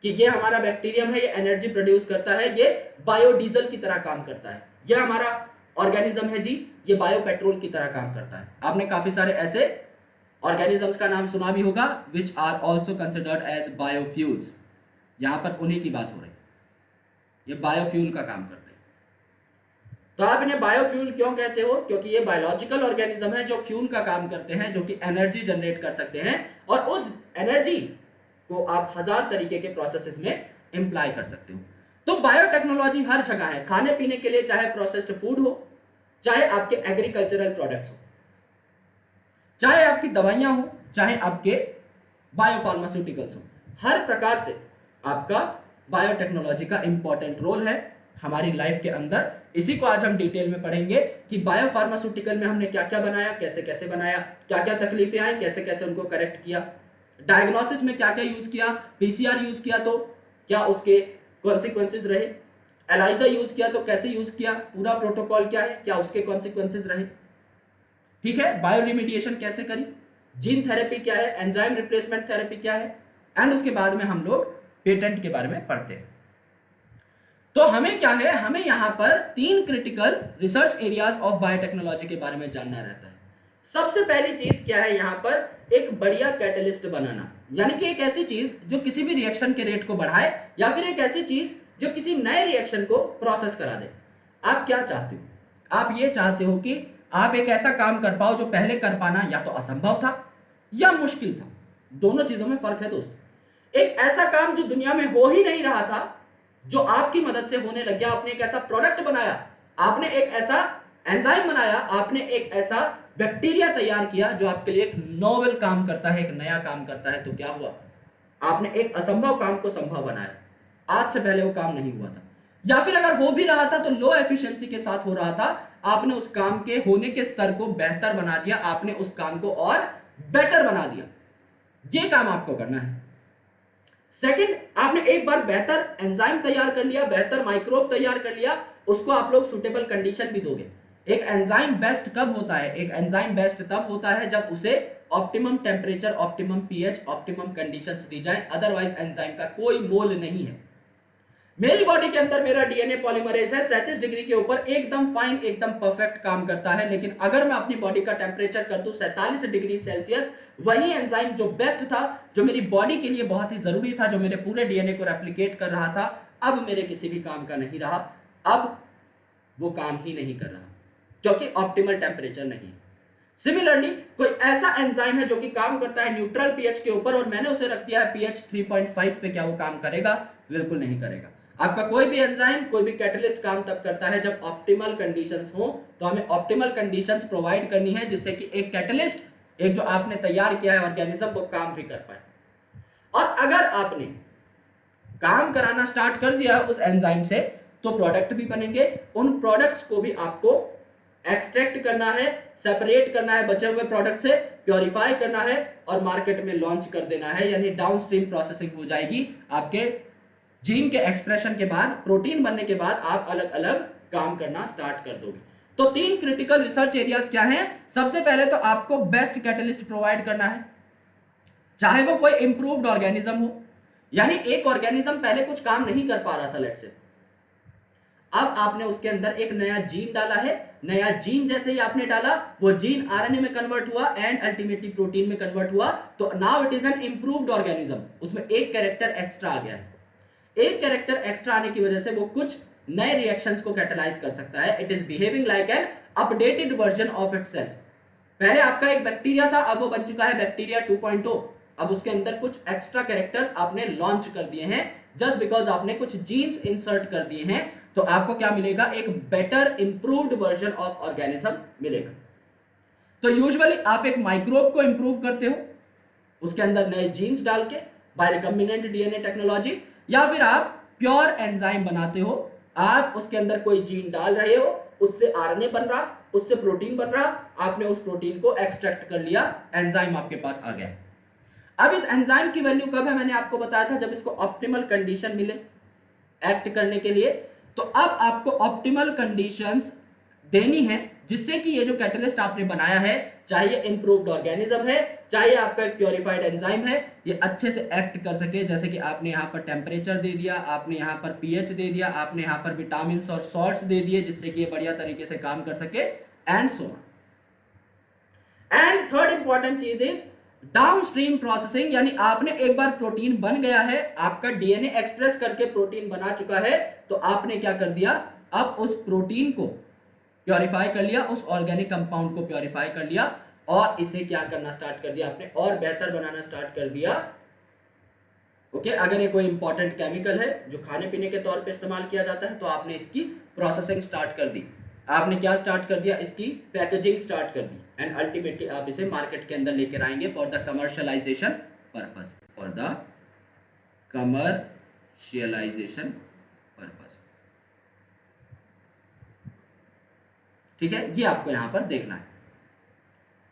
कि ये हमारा बैक्टीरियम है, ये एनर्जी प्रोड्यूस करता है, ये बायोडीजल की तरह काम करता है, ये हमारा ऑर्गेनिज्म है जी, ये बायो पेट्रोल की तरह काम करता है। आपने काफी सारे ऐसे ऑर्गेनिजम्स का नाम सुना भी होगा which are also considered as biofuels. यहां पर उन्हीं की बात हो रही है, ये बायोफ्यूल का काम करते हैं। तो आप इन्हें बायोफ्यूल क्यों कहते हो? क्योंकि ये बायोलॉजिकल ऑर्गेनिज्म है जो फ्यूल का काम करते हैं, जो कि एनर्जी जनरेट कर सकते हैं, और उस एनर्जी को आप 1000 तरीके के प्रोसेसेस में इंप्लाई कर सकते हो। तो बायोटेक्नोलॉजी हर जगह है, खाने पीने के लिए, चाहे प्रोसेस्ड फूड हो, चाहे आपके एग्रीकल्चरल प्रोडक्ट्स हो, चाहे आपकी दवाइयां हो, चाहे आपके बायोफार्मास्यूटिकल्स हो, हर प्रकार से आपका बायोटेक्नोलॉजी का इंपॉर्टेंट रोल है हमारी लाइफ के अंदर। इसी को आज हम डिटेल में पढ़ेंगे कि बायोफार्मास्यूटिकल में हमने क्या क्या बनाया, कैसे कैसे बनाया, क्या क्या तकलीफें आई, कैसे कैसे उनको करेक्ट किया, डायग्नोसिस में क्या क्या यूज किया, पीसीआर यूज किया तो क्या उसके कॉन्सिक्वेंसेज रहे, एलाइजा यूज किया तो कैसे यूज किया, पूरा प्रोटोकॉल क्या है, क्या उसके कॉन्सिक्वेंसेज रहे, ठीक है, बायो रिमीडिएशन कैसे करी, जीन थेरेपी क्या है, एंजाइम रिप्लेसमेंट थेरेपी क्या है, एंड उसके बाद में हम लोग पेटेंट के बारे में पढ़ते हैं। तो हमें क्या है, हमें यहां पर 3 critical research areas of biotechnology के बारे में जानना रहता है। सबसे पहली चीज क्या है, यहां पर एक बढ़िया कैटलिस्ट बनाना, यानी कि एक ऐसी चीज जो किसी भी रिएक्शन के रेट को बढ़ाए, या फिर एक ऐसी चीज जो किसी नए रिएक्शन को प्रोसेस करा दे। आप क्या चाहते हो? आप ये चाहते हो कि आप एक ऐसा काम कर पाओ जो पहले कर पाना या तो असंभव था या मुश्किल था। दोनों चीजों में फर्क है दोस्त। एक ऐसा काम जो दुनिया में हो ही नहीं रहा था, जो आपकी मदद से होने लग गया। आपने एक ऐसा प्रोडक्ट बनाया, आपने एक ऐसा एंजाइम बनाया, आपने एक ऐसा बैक्टीरिया तैयार किया जो आपके लिए एक नोवेल काम करता है, एक नया काम करता है। तो क्या हुआ? आपने एक असंभव काम को संभव बनाया। आज से पहले वो काम नहीं हुआ था, या फिर अगर हो भी रहा था तो लो एफिशिएंसी के साथ हो रहा था। आपने उस काम के होने के स्तर को बेहतर बना दिया, आपने उस काम को और बेटर बना दिया। ये काम आपको करना है। सेकंड, आपने एक बार बेहतर एंजाइम तैयार कर लिया, बेहतर माइक्रोब तैयार कर लिया, उसको आप लोग सुटेबल कंडीशन भी दोगे। एक एंजाइम बेस्ट कब होता है? एक एंजाइम बेस्ट तब होता है जब उसे optimum temperature, optimum pH, optimum conditions दी जाए, अदरवाइज एंजाइम का कोई मोल नहीं है। मेरी बॉडी के अंदर मेरा डीएनए पॉलीमरेज है, 37 डिग्री के ऊपर एकदम फाइन, एकदम परफेक्ट काम करता है। लेकिन अगर मैं अपनी बॉडी का टेम्परेचर कर दूं 47 डिग्री सेल्सियस, वही एंजाइम जो बेस्ट था, जो मेरी बॉडी के लिए बहुत ही जरूरी था, जो मेरे पूरे डीएनए को रेप्लिकेट कर रहा था, अब मेरे किसी भी काम का नहीं रहा। अब वो काम ही नहीं कर रहा क्योंकि ऑप्टिमल टेम्परेचर नहीं है। सिमिलरली कोई ऐसा एंजाइम है जो कि काम करता है न्यूट्रल पीएच के ऊपर, और मैंने उसे रख दिया है पीएच 3.5 पे, क्या वो काम करेगा? बिल्कुल नहीं करेगा। आपका कोई भी एंजाइम, कोई भी कैटलिस्ट काम तब करता है जब ऑप्टिमल कंडीशंस हो। तो हमें ऑप्टिमल कंडीशंस प्रोवाइड करनी है जिससे कि एक कैटलिस्ट, एक जो आपने तैयार किया है ऑर्गेनिज्म, वो काम भी कर पाए। और अगर आपने काम कराना स्टार्ट कर दिया उस एंजाइम से, तो प्रोडक्ट भी बनेंगे। उन प्रोडक्ट्स को भी आपको एक्सट्रैक्ट करना है, सेपरेट करना है बचे हुए प्रोडक्ट से, प्योरीफाई करना है और मार्केट में लॉन्च कर देना है। यानी डाउनस्ट्रीम प्रोसेसिंग हो जाएगी। आपके जीन के एक्सप्रेशन के बाद, प्रोटीन बनने के बाद आप अलग अलग काम करना स्टार्ट कर दोगे। तो 3 क्रिटिकल रिसर्च एरियाज क्या हैं? सबसे पहले तो आपको बेस्ट कैटलिस्ट प्रोवाइड करना है, चाहे वो कोई इंप्रूव्ड ऑर्गेनिज्म हो। यानी एक ऑर्गेनिज्म पहले कुछ काम नहीं कर पा रहा था, लेट्स से, अब आपने उसके अंदर एक नया जीन डाला है। नया जीन जैसे ही आपने डाला, वो जीन आरएनए में कन्वर्ट हुआ एंड अल्टीमेटली प्रोटीन में कन्वर्ट हुआ। तो now it is an improved organism. उसमें एक कैरेक्टर एक्स्ट्रा आ गया है। एक कैरेक्टर एक्स्ट्रा आने की वजह से वो कुछ नए रिएक्शंस को कैटलाइज कर सकता है। It is behaving like an updated version of itself. पहले आपका एक बैक्टीरिया था, अब वो बन चुका है बैक्टीरिया 2.0। अब उसके अंदर कुछ एक्स्ट्रा कैरेक्टर्स आपने लॉन्च कर दिए हैं, जस्ट बिकॉज आपने कुछ जीन्स इंसर्ट कर दिए हैं। तो आपको क्या मिलेगा? एक better improved version of organism मिलेगा। तो यूजुअली आप एक माइक्रोब को इंप्रूव करते हो, उसके अंदर नए जीन्स डाल के, बाय रिकम्बिनेंट डीएनए टेक्नोलॉजी, या फिर आप प्योर एंजाइम बनाते हो। आप उसके अंदर कोई जीन डाल रहे हो, उससे आरएनए बन रहा, उससे प्रोटीन बन रहा, आपने उस प्रोटीन को एक्सट्रैक्ट कर लिया, एंजाइम आपके पास आ गया। अब इस एंजाइम की वैल्यू कब है? मैंने आपको बताया था जब इसको ऑप्टिमल कंडीशन मिले एक्ट करने के लिए। तो अब आपको ऑप्टिमल कंडीशंस देनी है जिससे कि ये जो कैटलिस्ट आपने बनाया है, चाहे ये इंप्रूव्ड ऑर्गेनिज्म है, चाहे आपका एक प्योरीफाइड एंजाइम है, ये अच्छे से एक्ट कर सके। जैसे कि आपने यहाँ पर टेम्परेचर दे दिया, आपने यहाँ पर पीएच दे दिया, आपने यहाँ पर विटामिन और सॉल्ट्स दे दिए जिससे कि ये बढ़िया तरीके से काम कर सके, and so on. And third important चीज इज डाउनस्ट्रीम प्रोसेसिंग। यानी आपने एक बार प्रोटीन बन गया है, आपका डीएनए एक्सप्रेस करके प्रोटीन बना चुका है, तो आपने क्या कर दिया? अब उस प्रोटीन को प्योरीफाई कर लिया, उस ऑर्गेनिक कंपाउंड को प्योरीफाई कर लिया और इसे क्या करना स्टार्ट कर दिया आपने, और बेहतर बनाना स्टार्ट कर दिया। ओके, अगर ये कोई इंपॉर्टेंट केमिकल है जो खाने पीने के तौर पे इस्तेमाल किया जाता है तो आपने इसकी प्रोसेसिंग स्टार्ट कर दी, आपने क्या स्टार्ट कर दिया, इसकी पैकेजिंग स्टार्ट कर दी, एंड अल्टीमेटली आप इसे मार्केट के अंदर लेकर आएंगे for the commercialisation purpose, for the commercialisation purpose. ठीक है, ये आपको यहां पर देखना है।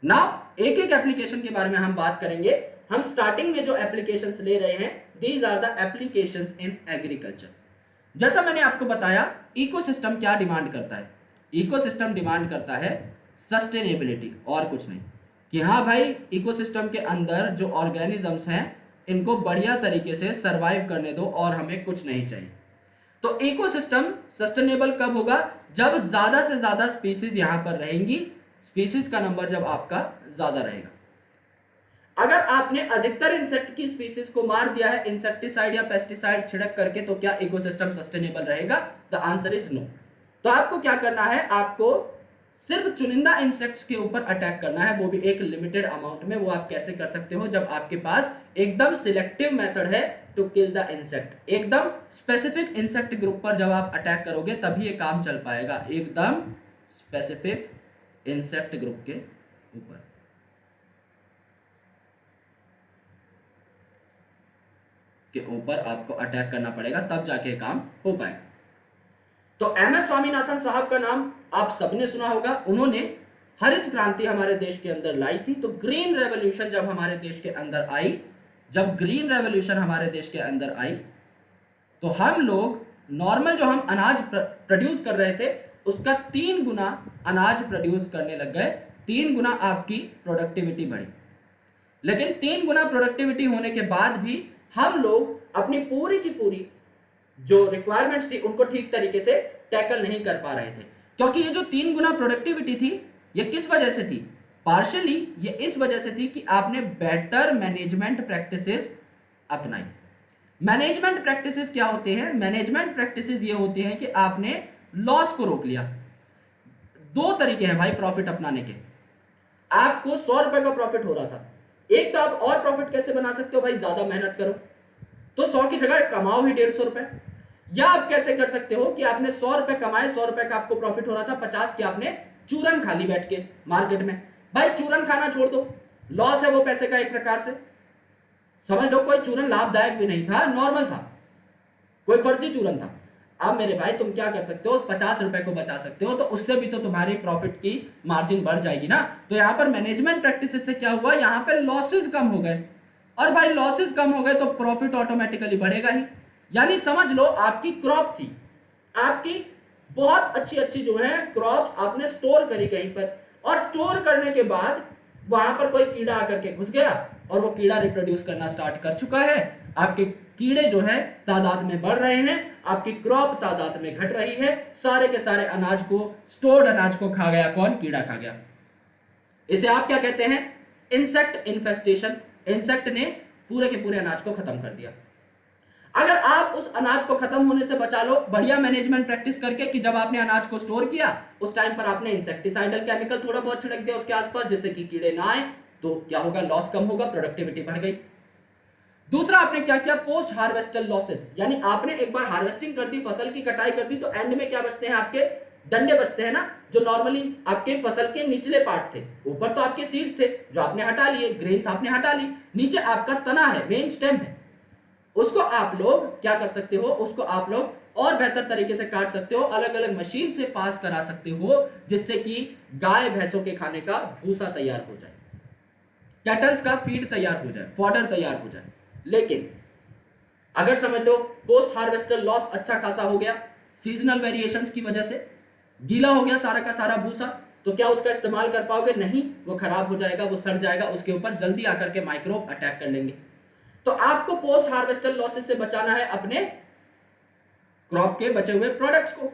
नाउ एक एक एप्लीकेशन के बारे में हम बात करेंगे। हम स्टार्टिंग में जो एप्लीकेशंस ले रहे हैं, these are the applications in agriculture. जैसा मैंने आपको बताया, इकोसिस्टम क्या डिमांड करता है, इकोसिस्टम डिमांड करता है सस्टेनेबिलिटी, और कुछ नहीं, कि हाँ भाई इकोसिस्टम के अंदर जो ऑर्गेनिजम्स हैं इनको बढ़िया तरीके से सरवाइव करने दो और हमें कुछ नहीं चाहिए। तो इकोसिस्टम सस्टेनेबल कब होगा, जब ज्यादा से ज्यादा स्पीसीज यहां पर रहेंगी, स्पीसीज का नंबर जब आपका ज्यादा रहेगा। अगर आपने अधिकतर इंसेक्ट की स्पीसीज को मार दिया है इंसेक्टिसाइड या पेस्टिसाइड छिड़क करके, तो क्या इकोसिस्टम सस्टेनेबल रहेगा? The answer is no. तो आपको क्या करना है, आपको सिर्फ चुनिंदा इंसेक्ट्स के ऊपर अटैक करना है, वो भी एक लिमिटेड अमाउंट में। वो आप कैसे कर सकते हो, जब आपके पास एकदम सिलेक्टिव मेथड है टू किल द इंसेक्ट, एकदम स्पेसिफिक इंसेक्ट ग्रुप पर जब आप अटैक करोगे तभी ये काम चल पाएगा, एकदम स्पेसिफिक इंसेक्ट ग्रुप के ऊपर। के ऊपर आपको अटैक करना पड़ेगा, तब जाके काम हो पाएगा। तो एमएस स्वामीनाथन साहब का नाम आप सबने सुना होगा। उन्होंने हरित क्रांति हमारे देश के अंदर लाई थी। तो ग्रीन रेवोल्यूशन जब हमारे देश के अंदर आई, जब ग्रीन रेवोल्यूशन हमारे देश के अंदर आई, तो हम लोग नॉर्मल जो हम अनाज प्रोड्यूस कर रहे थे उसका 3 गुना अनाज प्रोड्यूस करने लग गए, 3 गुना आपकी प्रोडक्टिविटी बढ़ी। लेकिन 3 गुना प्रोडक्टिविटी होने के बाद भी हम लोग अपनी पूरी की पूरी जो रिक्वायरमेंट्स थी उनको ठीक तरीके से टैकल नहीं कर पा रहे थे, क्योंकि ये जो 3 गुना प्रोडक्टिविटी थी ये किस वजह से थी? पार्शियली ये इस वजह से थी कि आपने बेटर मैनेजमेंट प्रैक्टिसेस अपनाई। मैनेजमेंट प्रैक्टिसेस क्या होते हैं? मैनेजमेंट प्रैक्टिसेस ये होते हैं कि आपने लॉस को रोक लिया। 2 तरीके हैं भाई प्रॉफिट अपनाने के। आपको 100 रुपए का प्रॉफिट हो रहा था, एक तो आप और प्रॉफिट कैसे बना सकते हो भाई, ज्यादा मेहनत करो, तो 100 की जगह कमाओ ही 150 रुपए। या आप कैसे कर सकते हो कि आपने 100 रुपए कमाए, 100 रुपए का आपको प्रॉफिट हो रहा था, 50 के आपने चूरन खा ली बैठ के मार्केट में। भाई चूरन खाना छोड़ दो, लॉस है वो पैसे का एक प्रकार से, समझ लो। कोई चूरन लाभदायक भी नहीं था, नॉर्मल था, कोई फर्जी चूरन था। अब मेरे भाई तुम क्या कर सकते हो, उस 50 रुपए को बचा सकते हो, तो उससे भी तो तुम्हारी प्रॉफिट की मार्जिन बढ़ जाएगी ना। तो यहां पर मैनेजमेंट प्रैक्टिसेस से क्या हुआ, यहां पर लॉसेस कम हो गए, और भाई लॉसेस कम हो गए तो प्रॉफिट ऑटोमेटिकली बढ़ेगा ही। यानी समझ लो आपकी क्रॉप थी, आपकी बहुत अच्छी अच्छी जो है क्रॉप्स आपने स्टोर करी कहीं पर, और स्टोर करने के बाद वहां पर कोई कीड़ा आकर के घुस गया और वो कीड़ा रिप्रोड्यूस करना स्टार्ट कर चुका है। आपके कीड़े जो है तादाद में बढ़ रहे हैं, आपकी क्रॉप तादाद में घट रही है, सारे के सारे अनाज को, स्टोर्ड अनाज को खा गया कौन? कीड़ा खा गया। इसे आप क्या कहते हैं? Insect infestation. इंसेक्ट ने पूरे के पूरे अनाज को खत्म कर दिया। अगर आप उस अनाज को खत्म होने से बचा लो बढ़िया मैनेजमेंट प्रैक्टिस करके, कि जब आपने अनाज को स्टोर किया उस टाइम पर आपने इंसेक्टिसाइडल केमिकल थोड़ा बहुत छिड़क दिया उसके आसपास, जिससे कि कीड़े ना आए, तो क्या होगा? लॉस कम होगा, प्रोडक्टिविटी बढ़ गई। दूसरा आपने क्या किया? पोस्ट हार्वेस्टल लॉसेस, यानी आपने एक बार हार्वेस्टिंग कर दी, फसल की कटाई कर दी, तो एंड में क्या बचते हैं? आपके डंडे बचते हैं ना, जो नॉर्मली आपके फसल के निचले पार्ट थे। ऊपर तो आपके सीड्स थे जो आपने हटा लिए, ग्रेन्स आपने हटा ली, नीचे आपका तना है, मेन स्टेम है, उसको आप लोग क्या कर सकते हो? उसको आप लोग और बेहतर तरीके से काट सकते हो, अलग अलग मशीन से पास करा सकते हो, जिससे कि गाय भैंसों के खाने का भूसा तैयार हो जाए, कैटल्स का फीड तैयार हो जाए, फॉडर तैयार हो जाए। लेकिन अगर समझ लो पोस्ट हार्वेस्टल लॉस अच्छा खासा हो गया सीजनल वेरिएशंस की वजह से, गीला हो गया सारा का सारा भूसा, तो क्या उसका इस्तेमाल कर पाओगे? नहीं, वो खराब हो जाएगा, वो सड़ जाएगा, उसके ऊपर जल्दी आकर के माइक्रोब अटैक कर लेंगे। तो आपको पोस्ट हार्वेस्टल लॉसेस से बचाना है अपने क्रॉप के बचे हुए प्रोडक्ट्स को।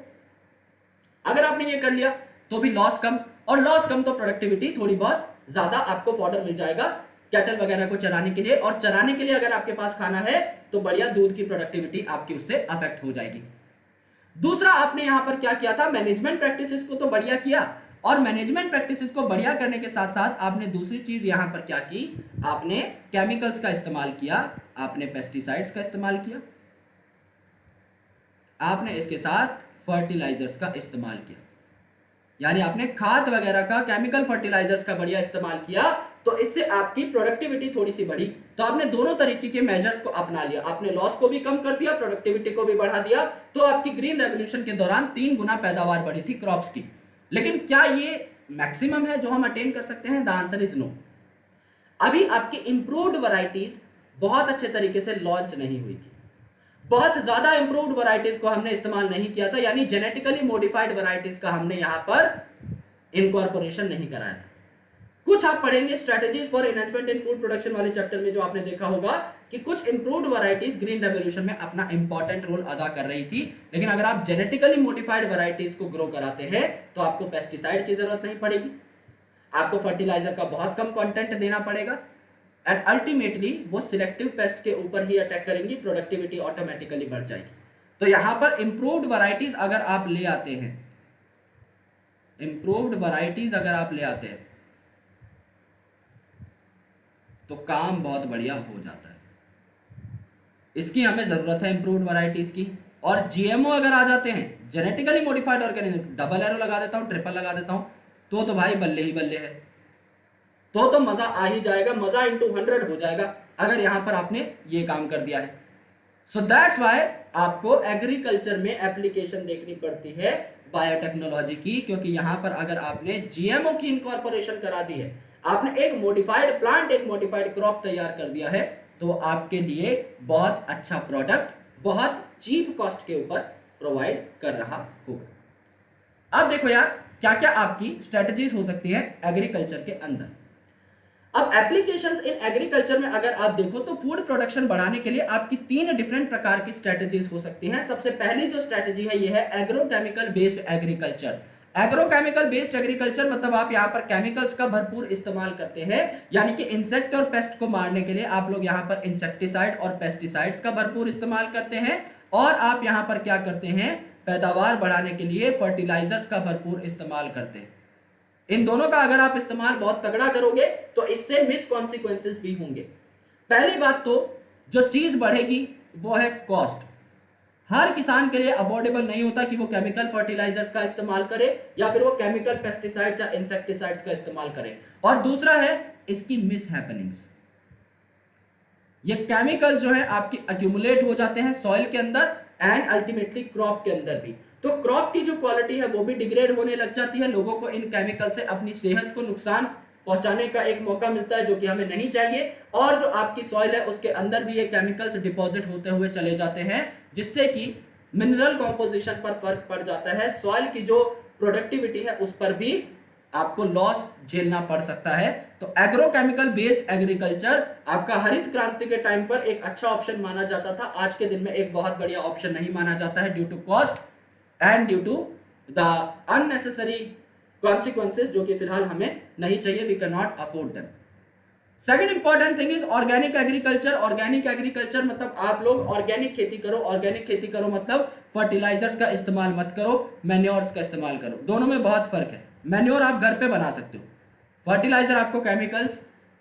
अगर आपने ये कर लिया तो भी लॉस कम, और लॉस कम तो प्रोडक्टिविटी थोड़ी बहुत ज्यादा, आपको फॉडर मिल जाएगा कैटल वगैरह को चराने के लिए, और चराने के लिए अगर आपके पास खाना है तो बढ़िया दूध की प्रोडक्टिविटी आपकी उससे अफेक्ट हो जाएगी। दूसरा आपने यहां पर क्या किया था, मैनेजमेंट प्रैक्टिसेस को तो बढ़िया किया, और मैनेजमेंट प्रैक्टिसेस को बढ़िया करने के साथ साथ आपने दूसरी चीज यहां पर क्या की, आपने केमिकल्स का इस्तेमाल किया, आपने पेस्टिसाइड्स का इस्तेमाल किया, आपने इसके साथ फर्टिलाइजर्स का इस्तेमाल किया, यानी आपने खाद वगैरह का, केमिकल फर्टिलाइजर्स का बढ़िया इस्तेमाल किया, तो इससे आपकी प्रोडक्टिविटी थोड़ी सी बढ़ी। तो आपने दोनों तरीके के मेजर्स को अपना लिया, आपने लॉस को भी कम कर दिया, प्रोडक्टिविटी को भी बढ़ा दिया, तो आपकी ग्रीन रेवोल्यूशन के दौरान 3 गुना पैदावार बढ़ी थी क्रॉप्स की। लेकिन क्या ये मैक्सिमम है जो हम अटेन कर सकते हैं? The answer is no. अभी आपकी इंप्रूव्ड वैरायटीज बहुत अच्छे तरीके से लॉन्च नहीं हुई थी, बहुत ज्यादा इंप्रूव्ड वैरायटीज को हमने इस्तेमाल नहीं किया था, यानी जेनेटिकली मॉडिफाइड वैरायटीज का हमने यहां पर इनकॉर्पोरेशन नहीं कराया था। कुछ आप पढ़ेंगे strategies for enhancement in food production वाले चैप्टर में, जो आपने देखा होगा कि कुछ इंप्रूव्ड वैरायटीज ग्रीन रेवोल्यूशन में अपना इंपॉर्टेंट रोल अदा कर रही थी। लेकिन अगर आप जेनेटिकली मॉडिफाइड वैरायटीज को ग्रो कराते हैं तो आपको पेस्टिसाइड की जरूरत नहीं पड़ेगी, आपको फर्टिलाइजर का बहुत कम कंटेंट देना पड़ेगा, एंड अल्टीमेटली वो सिलेक्टिव पेस्ट के ऊपर ही अटैक करेंगी, प्रोडक्टिविटी ऑटोमेटिकली बढ़ जाएगी। तो यहां पर इंप्रूव्ड वैरायटीज अगर आप ले आते हैं, इंप्रूव्ड वैरायटीज अगर आप ले आते हैं तो काम बहुत बढ़िया हो जाता है। इसकी हमें जरूरत है इंप्रूव्ड वैरायटीज की। और जीएमओ अगर आ जाते हैं, genetically modified organism, double arrow लगा देता हूं, ट्रिपल लगा देता हूं, तो भाई बल्ले ही बल्ले है, तो मजा आ ही जाएगा, मजा इंटू 100 हो जाएगा अगर यहां पर आपने ये काम कर दिया है। सो दैट्स वाई आपको एग्रीकल्चर में एप्लीकेशन देखनी पड़ती है बायोटेक्नोलॉजी की, क्योंकि यहां पर अगर आपने जीएमओ की इनकॉर्पोरेशन करा दी है, आपने एक मॉडिफाइड प्लांट, एक मॉडिफाइड क्रॉप तैयार कर दिया है, तो आपके लिए बहुत अच्छा प्रोडक्ट बहुत चीप कॉस्ट के ऊपर प्रोवाइड कर रहा होगा। अब देखो यार, क्या क्या आपकी स्ट्रेटजीज हो सकती है एग्रीकल्चर के अंदर। अब एप्लीकेशंस इन एग्रीकल्चर में अगर आप देखो तो फूड प्रोडक्शन बढ़ाने के लिए आपकी 3 डिफरेंट प्रकार की स्ट्रेटजीज हो सकती हैं। सबसे पहली जो स्ट्रेटजी है ये है agrochemical based agriculture. Agrochemical based agriculture मतलब आप यहां पर केमिकल्स का भरपूर इस्तेमाल करते हैं, यानी कि इंसेक्ट और पेस्ट को मारने के लिए आप लोग यहां पर इंसेक्टिसाइड और पेस्टिसाइड्स का भरपूर इस्तेमाल करते हैं, और आप यहां पर क्या करते हैं, पैदावार बढ़ाने के लिए फर्टिलाइजर्स का भरपूर इस्तेमाल करते हैं। इन दोनों का अगर आप इस्तेमाल बहुत तगड़ा करोगे तो इससे मिस कॉन्सिक्वेंसेस भी होंगे। पहली बात तो जो चीज बढ़ेगी वो है कॉस्ट। हर किसान के लिए अफोर्डेबल नहीं होता कि वो केमिकल फर्टिलाइजर्स का इस्तेमाल करे या फिर वो केमिकल पेस्टिसाइड्स या इंसेक्टिसाइड्स का इस्तेमाल करे। और दूसरा है इसकी मिस हैपनिंग्स। ये केमिकल्स जो है आपकी अक्यूमुलेट हो जाते हैं सॉइल के अंदर एंड अल्टीमेटली क्रॉप के अंदर भी, तो क्रॉप की जो क्वालिटी है वो भी डिग्रेड होने लग जाती है। लोगों को इन केमिकल से अपनी सेहत को नुकसान पहुंचाने का एक मौका मिलता है, जो कि हमें नहीं चाहिए। और जो आपकी सॉइल है उसके अंदर भी ये केमिकल्स डिपॉजिट होते हुए चले जाते हैं, जिससे कि मिनरल कॉम्पोजिशन पर फर्क पड़ जाता है, सॉइल की जो प्रोडक्टिविटी है उस पर भी आपको लॉस झेलना पड़ सकता है। तो एग्रोकेमिकल बेस्ड एग्रीकल्चर आपका हरित क्रांति के टाइम पर एक अच्छा ऑप्शन माना जाता था, आज के दिन में एक बहुत बढ़िया ऑप्शन नहीं माना जाता है, due to cost and due to the unnecessary consequences, जो कि फिलहाल हमें नहीं चाहिए, we can not afford them. Second important thing is organic agriculture. Organic agriculture मतलब आप लोग ऑर्गेनिक खेती करो। ऑर्गेनिक खेती करो मतलब फर्टिलाइजर्स का इस्तेमाल मत करो, मैन्योर्स का इस्तेमाल करो। दोनों में बहुत फर्क है। मैन्योर आप घर पे बना सकते हो, फर्टिलाइजर आपको केमिकल्स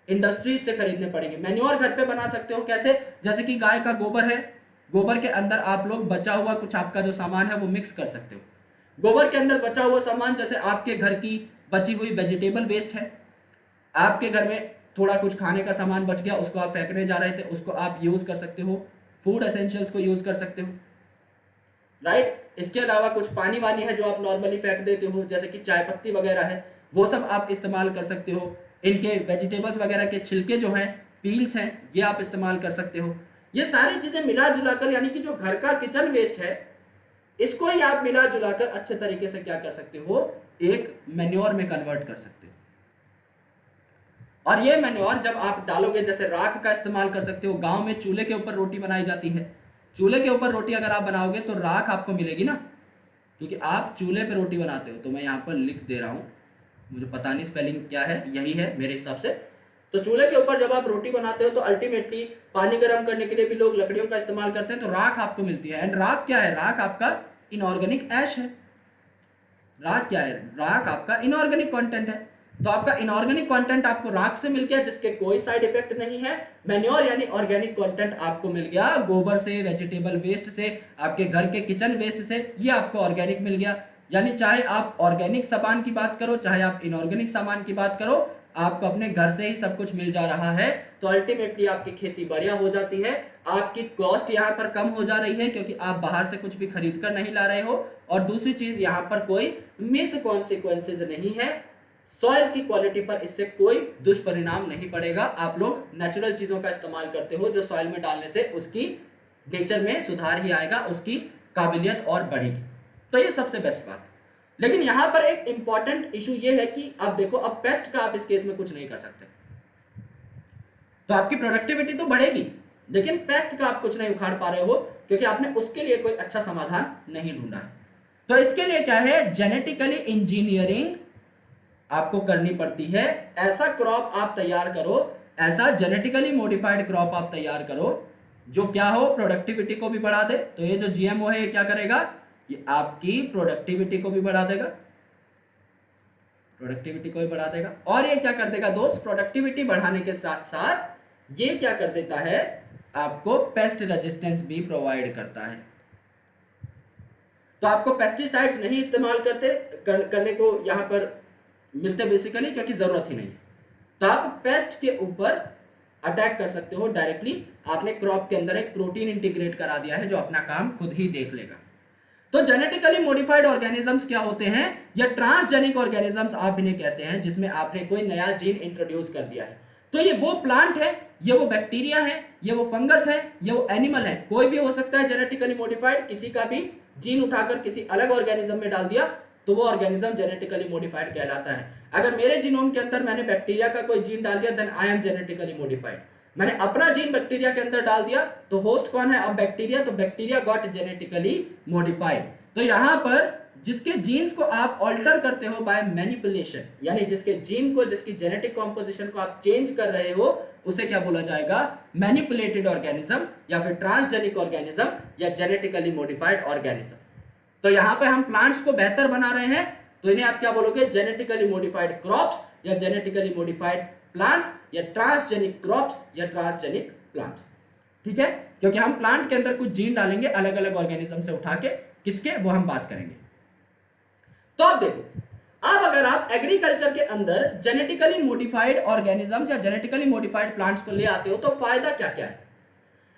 इंडस्ट्रीज से खरीदने पड़ेंगे। मैन्योर घर पे बना सकते हो कैसे? जैसे कि गाय का गोबर है, गोबर के अंदर आप लोग बचा हुआ कुछ आपका जो सामान है वो मिक्स कर सकते हो। गोबर के अंदर बचा हुआ सामान, जैसे आपके घर की बची हुई वेजिटेबल वेस्ट है, आपके घर में थोड़ा कुछ खाने का सामान बच गया, उसको आप फेंकने जा रहे थे, उसको आप यूज कर सकते हो, फूड एसेंशियल्स को यूज कर सकते हो, राइट। इसके अलावा कुछ पानी वानी है जो आप नॉर्मली फेंक देते हो, जैसे कि चाय पत्ती वगैरह है, वो सब आप इस्तेमाल कर सकते हो। इनके वेजिटेबल्स वगैरह के छिलके जो हैं, पील्स हैं, ये आप इस्तेमाल कर सकते हो। ये सारी चीजें मिला जुलाकर, यानी कि जो घर का किचन वेस्ट है, इसको ही आप मिला जुलाकर अच्छे तरीके से क्या कर सकते हो, एक मैन्योर में कन्वर्ट कर सकते हो। और ये मैन्योर जब आप डालोगे, जैसे राख का इस्तेमाल कर सकते हो। गांव में चूल्हे के ऊपर रोटी बनाई जाती है, चूल्हे के ऊपर रोटी अगर आप बनाओगे तो राख आपको मिलेगी ना, क्योंकि आप चूल्हे पे रोटी बनाते हो। तो मैं यहाँ पर लिख दे रहा हूँ, मुझे पता नहीं स्पेलिंग क्या है, यही है मेरे हिसाब से। तो चूल्हे के ऊपर जब आप रोटी बनाते हो तो अल्टीमेटली पानी गर्म करने के लिए भी लोग लकड़ियों का इस्तेमाल करते हैं, तो राख आपको मिलती है। एंड राख क्या है? राख आपका इनऑर्गेनिक ऐश है। राख क्या है? राख आपका इनऑर्गेनिक कंटेंट है। तो आपका इनऑर्गेनिक कंटेंट आपको राख से मिल गया जिसके कोई साइड इफेक्ट नहीं है। मैन्योर यानी ऑर्गेनिक कंटेंट आपको मिल गया गोबर से, वेजिटेबल वेस्ट से, आपके घर के किचन वेस्ट से, ये आपको ऑर्गेनिक मिल गया। यानी चाहे आप ऑर्गेनिक सामान की बात करो, चाहे आप इनऑर्गेनिक सामान की बात करो, आपको अपने घर से ही सब कुछ मिल जा रहा है। तो अल्टीमेटली आपकी खेती बढ़िया हो जाती है, आपकी कॉस्ट यहाँ पर कम हो जा रही है क्योंकि आप बाहर से कुछ भी खरीद कर नहीं ला रहे हो। और दूसरी चीज, यहाँ पर कोई मिस कॉन्सिक्वेंसेज नहीं है, सॉइल की क्वालिटी पर इससे कोई दुष्परिणाम नहीं पड़ेगा। आप लोग नेचुरल चीजों का इस्तेमाल करते हो जो सॉइल में डालने से उसकी नेचर में सुधार ही आएगा, उसकी काबिलियत और बढ़ेगी। तो ये सबसे बेस्ट बात है। लेकिन यहां पर एक इंपॉर्टेंट इशू ये है कि अब देखो, अब पेस्ट का आप इस केस में कुछ नहीं कर सकते। तो आपकी प्रोडक्टिविटी तो बढ़ेगी लेकिन पेस्ट का आप कुछ नहीं उखाड़ पा रहे हो क्योंकि आपने उसके लिए कोई अच्छा समाधान नहीं ढूंढा है। तो इसके लिए क्या है, जेनेटिकली इंजीनियरिंग आपको करनी पड़ती है। ऐसा क्रॉप आप तैयार करो, ऐसा जेनेटिकली मॉडिफाइड क्रॉप आप तैयार करो जो क्या हो, प्रोडक्टिविटी को भी बढ़ा दे। तो ये जो जीएमओ है ये क्या करेगा, ये आपकी प्रोडक्टिविटी को भी बढ़ा देगा, प्रोडक्टिविटी को भी बढ़ा देगा। और ये क्या कर देगा दोस्त, प्रोडक्टिविटी बढ़ाने के साथ साथ ये क्या कर देता है, आपको पेस्ट रेजिस्टेंस भी प्रोवाइड करता है। तो आपको पेस्टिसाइड्स नहीं इस्तेमाल करने को यहां पर मिलते बेसिकली क्योंकि जरूरत ही नहीं है। तो आप पेस्ट के ऊपर अटैक कर सकते हो डायरेक्टली। आपने क्रॉप के अंदर एक प्रोटीन इंटीग्रेट करा दिया है जो अपना काम खुद ही देख लेगा। तो जेनेटिकली मॉडिफाइड ऑर्गेनिजम्स क्या होते हैं, या ट्रांसजेनिक ऑर्गेनिजम्स आप इन्हें कहते हैं, जिसमें आपने कोई नया जीन इंट्रोड्यूस कर दिया है। तो ये वो प्लांट है, ये वो बैक्टीरिया है, ये वो फंगस है, ये वो एनिमल है, कोई भी हो सकता है जेनेटिकली मॉडिफाइड। किसी का भी जीन उठाकर किसी अलग ऑर्गेनिज्म में डाल दिया तो वो ऑर्गेनिज्म जेनेटिकली मॉडिफाइड कहलाता है। अगर मेरे जीनोम के अंदर मैंने बैक्टीरिया का कोई जीन डाल दिया then I am genetically modified. मैंने अपना जीन बैक्टीरिया के अंदर डाल दिया तो होस्ट कौन है, अब बैक्टीरिया, तो बैक्टीरिया गॉट जेनेटिकली मॉडिफाइड। तो यहां पर जिसके जीन्स को आप ऑल्टर करते हो बाय मैनिपुलेशन, यानी जिसके जीन को, जिसकी जेनेटिक कॉम्पोजिशन को आप चेंज कर रहे हो, उसे क्या बोला जाएगा, मैनिपुलेटेड ऑर्गेनिज्म या फिर ट्रांसजेनिक ऑर्गेनिज्म या जेनेटिकली मॉडिफाइड ऑर्गेनिज्म। तो यहां पे हम प्लांट्स को बेहतर बना रहे हैं तो इन्हें आप क्या बोलोगे, जेनेटिकली मॉडिफाइड क्रॉप्स या जेनेटिकली मॉडिफाइड प्लांट्स या ट्रांसजेनिक क्रॉप्स या ट्रांसजेनिक प्लांट्स। ठीक है, क्योंकि हम प्लांट के अंदर कुछ जीन डालेंगे अलग अलग ऑर्गेनिज्म से उठा के, किसके, वो हम बात करेंगे। तो अब देखो, अब अगर आप एग्रीकल्चर के अंदर जेनेटिकली मॉडिफाइड ऑर्गेनिजम्स या जेनेटिकली मॉडिफाइड प्लांट्स को ले आते हो तो फायदा क्या क्या है।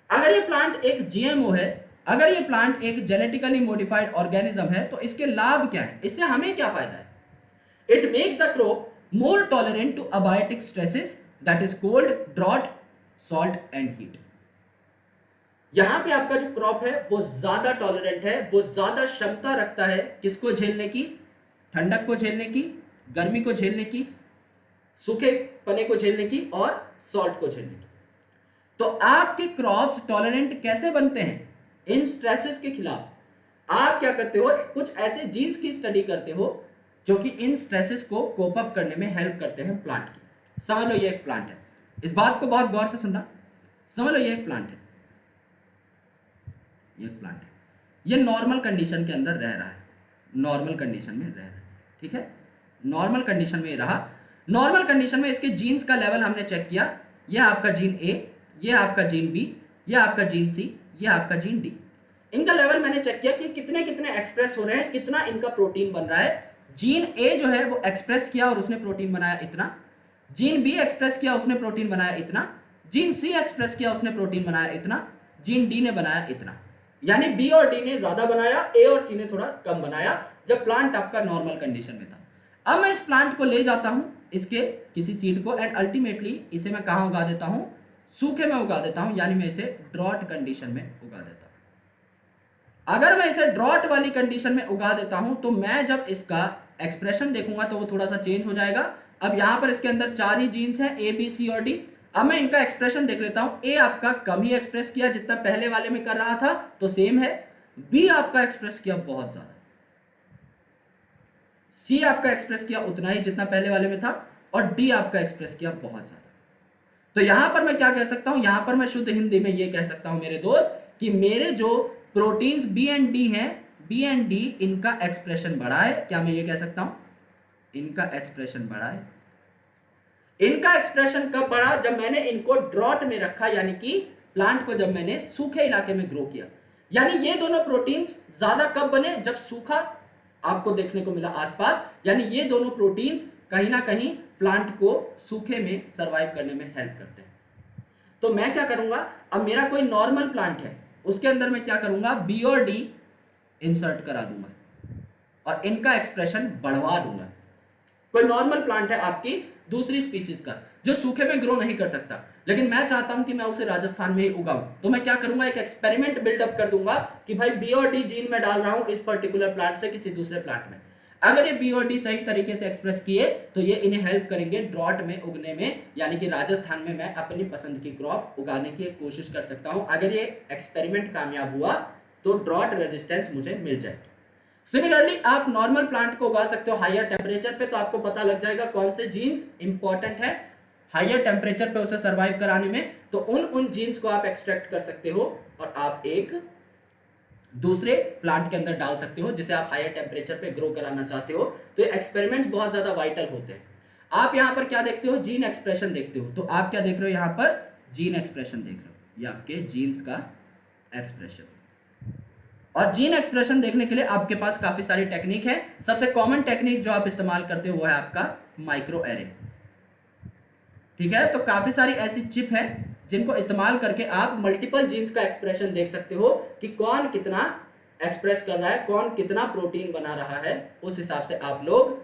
अगर ये प्लांट एक जीएमओ है, अगर ये प्लांट एक जेनेटिकली मॉडिफाइड ऑर्गेनिज्म है तो इसके लाभ क्या है, इससे हमें क्या फायदा है। It makes the crop more tolerant to abiotic stresses, that is cold, drought, salt and heat. यहां पे आपका जो क्रॉप है वो ज्यादा टॉलरेंट है, वो ज्यादा क्षमता रखता है किसको झेलने की, ठंडक को झेलने की, गर्मी को झेलने की, सूखे पने को झेलने की और सॉल्ट को झेलने की। तो आपके क्रॉप्स टॉलरेंट कैसे बनते हैं इन स्ट्रेसेस के खिलाफ। आप क्या करते हो, कुछ ऐसे जीन्स की स्टडी करते हो जो कि इन स्ट्रेसेस को कोप अप करने में हेल्प करते हैं प्लांट की। समझ लो ये एक प्लांट है, इस बात को बहुत गौर से सुनना। समझ लो ये एक प्लांट है, ये एक प्लांट है, ये नॉर्मल कंडीशन के अंदर रह रहा है, नॉर्मल कंडीशन में रह रहा है। ठीक है, नॉर्मल कंडीशन में रहा, नॉर्मल कंडीशन में इसके जीन्स का लेवल हमने चेक किया, यह आपका जीन ए, यह आपका जीन बी, यह आपका जीन सी, यह आपका जीन डी। इनका लेवल मैंने चेक किया कि कितने कितने एक्सप्रेस हो रहे हैं, कितना इनका प्रोटीन बन रहा है। जीन ए जो है वो एक्सप्रेस किया और उसने प्रोटीन बनाया इतना, जीन बी एक्सप्रेस किया उसने प्रोटीन बनाया इतना, जीन सी एक्सप्रेस किया उसने प्रोटीन बनाया इतना, जीन डी ने बनाया इतना। यानी बी और डी ने ज्यादा बनाया, ए और सी ने थोड़ा कम बनाया जब प्लांट आपका नॉर्मल कंडीशन में था। अब मैं इस प्लांट को ले जाता हूं, इसके किसी सीड को, एंड अल्टीमेटली इसे मैं कहां उगा देता हूं, सूखे में उगा देता हूं, यानी मैं इसे ड्रॉट कंडीशन में उगा देता हूं। अगर मैं इसे ड्रॉट वाली कंडीशन में उगा देता हूं तो मैं जब इसका एक्सप्रेशन देखूंगा तो वो थोड़ा सा चेंज हो जाएगा। अब यहां पर इसके अंदर 4 ही जीन्स हैं, ए बी सी और डी। अब मैं इनका एक्सप्रेशन देख लेता हूं, ए आपका कम ही एक्सप्रेस किया जितना पहले वाले में कर रहा था तो सेम है, बी आपका एक्सप्रेस किया बहुत ज्यादा, सी आपका एक्सप्रेस किया उतना ही जितना पहले वाले में था, और डी आपका एक्सप्रेस किया बहुत ज्यादा। तो यहां पर मैं क्या कह सकता हूं, यहां पर मैं शुद्ध हिंदी में यह कह सकता हूं मेरे दोस्त कि मेरे जो प्रोटीन्स बी एंड डी हैं बी एंड डी इनका एक्सप्रेशन बड़ा है, क्या मैं ये कह सकता हूं? इनका एक्सप्रेशन बड़ा है। इनका एक्सप्रेशन कब बढ़ा? जब मैंने इनको ड्रॉट में रखा, यानी कि प्लांट को जब मैंने सूखे इलाके में ग्रो किया। यानी ये दोनों प्रोटीन्स ज्यादा कब बने? जब सूखा आपको देखने को मिला आसपास, यानी ये दोनों प्रोटीन्स कहीं ना कहीं प्लांट को सूखे में सरवाइव करने में हेल्प करते हैं। तो मैं क्या करूंगा, अब मेरा कोई नॉर्मल प्लांट है, उसके अंदर मैं क्या करूंगा, बी और डी इंसर्ट करा दूंगा और इनका एक्सप्रेशन बढ़वा दूंगा। कोई नॉर्मल प्लांट है आपकी दूसरी स्पीसीज का जो सूखे में ग्रो नहीं कर सकता, लेकिन मैं चाहता हूं कि मैं उसे राजस्थान में ही उगाऊं, तो मैं क्या करूंगा, एक एक्सपेरिमेंट बिल्डअप कर दूंगा कि भाई बी और डी जीन में डाल रहा हूं इस पर्टिकुलर प्लांट से किसी दूसरे प्लांट में। अगर ये बी और डी सही तरीके से एक्सप्रेस किए तो ये इन्हें हेल्प करेंगे ड्रॉट में उगने में, यानी कि राजस्थान में मैं अपनी पसंद की क्रॉप उगाने की कोशिश कर सकता हूं। अगर ये एक्सपेरिमेंट कामयाब हुआ तो ड्रॉट रेजिस्टेंस मुझे मिल जाएगी। सिमिलरली आप नॉर्मल प्लांट को उगा सकते हो हायर टेम्परेचर पे, तो आपको पता लग जाएगा कौन से जीन्स इंपॉर्टेंट है हायर टेम्परेचर पे उसे सरवाइव कराने में, तो उन जीन्स को आप एक्सट्रैक्ट कर सकते हो और आप एक दूसरे प्लांट के अंदर डाल सकते हो जिसे आप हायर टेम्परेचर पे ग्रो कराना चाहते हो। तो ये एक्सपेरिमेंट्स बहुत ज्यादा वाइटल होते हैं। आप यहां पर क्या देखते हो, जीन एक्सप्रेशन देखते हो, तो आप क्या देख रहे हो, यहां पर जीन एक्सप्रेशन देख रहे हो, ये आपके जीन्स का एक्सप्रेशन। और जीन एक्सप्रेशन देखने के लिए आपके पास काफी सारी टेक्निक है। सबसे कॉमन टेक्निक जो आप इस्तेमाल करते हो वो है आपका माइक्रो एरे। ठीक है, तो काफी सारी ऐसी चिप है जिनको इस्तेमाल करके आप मल्टीपल जीन्स का एक्सप्रेशन देख सकते हो कि कौन कितना एक्सप्रेस कर रहा है, कौन कितना प्रोटीन बना रहा है। उस हिसाब से आप लोग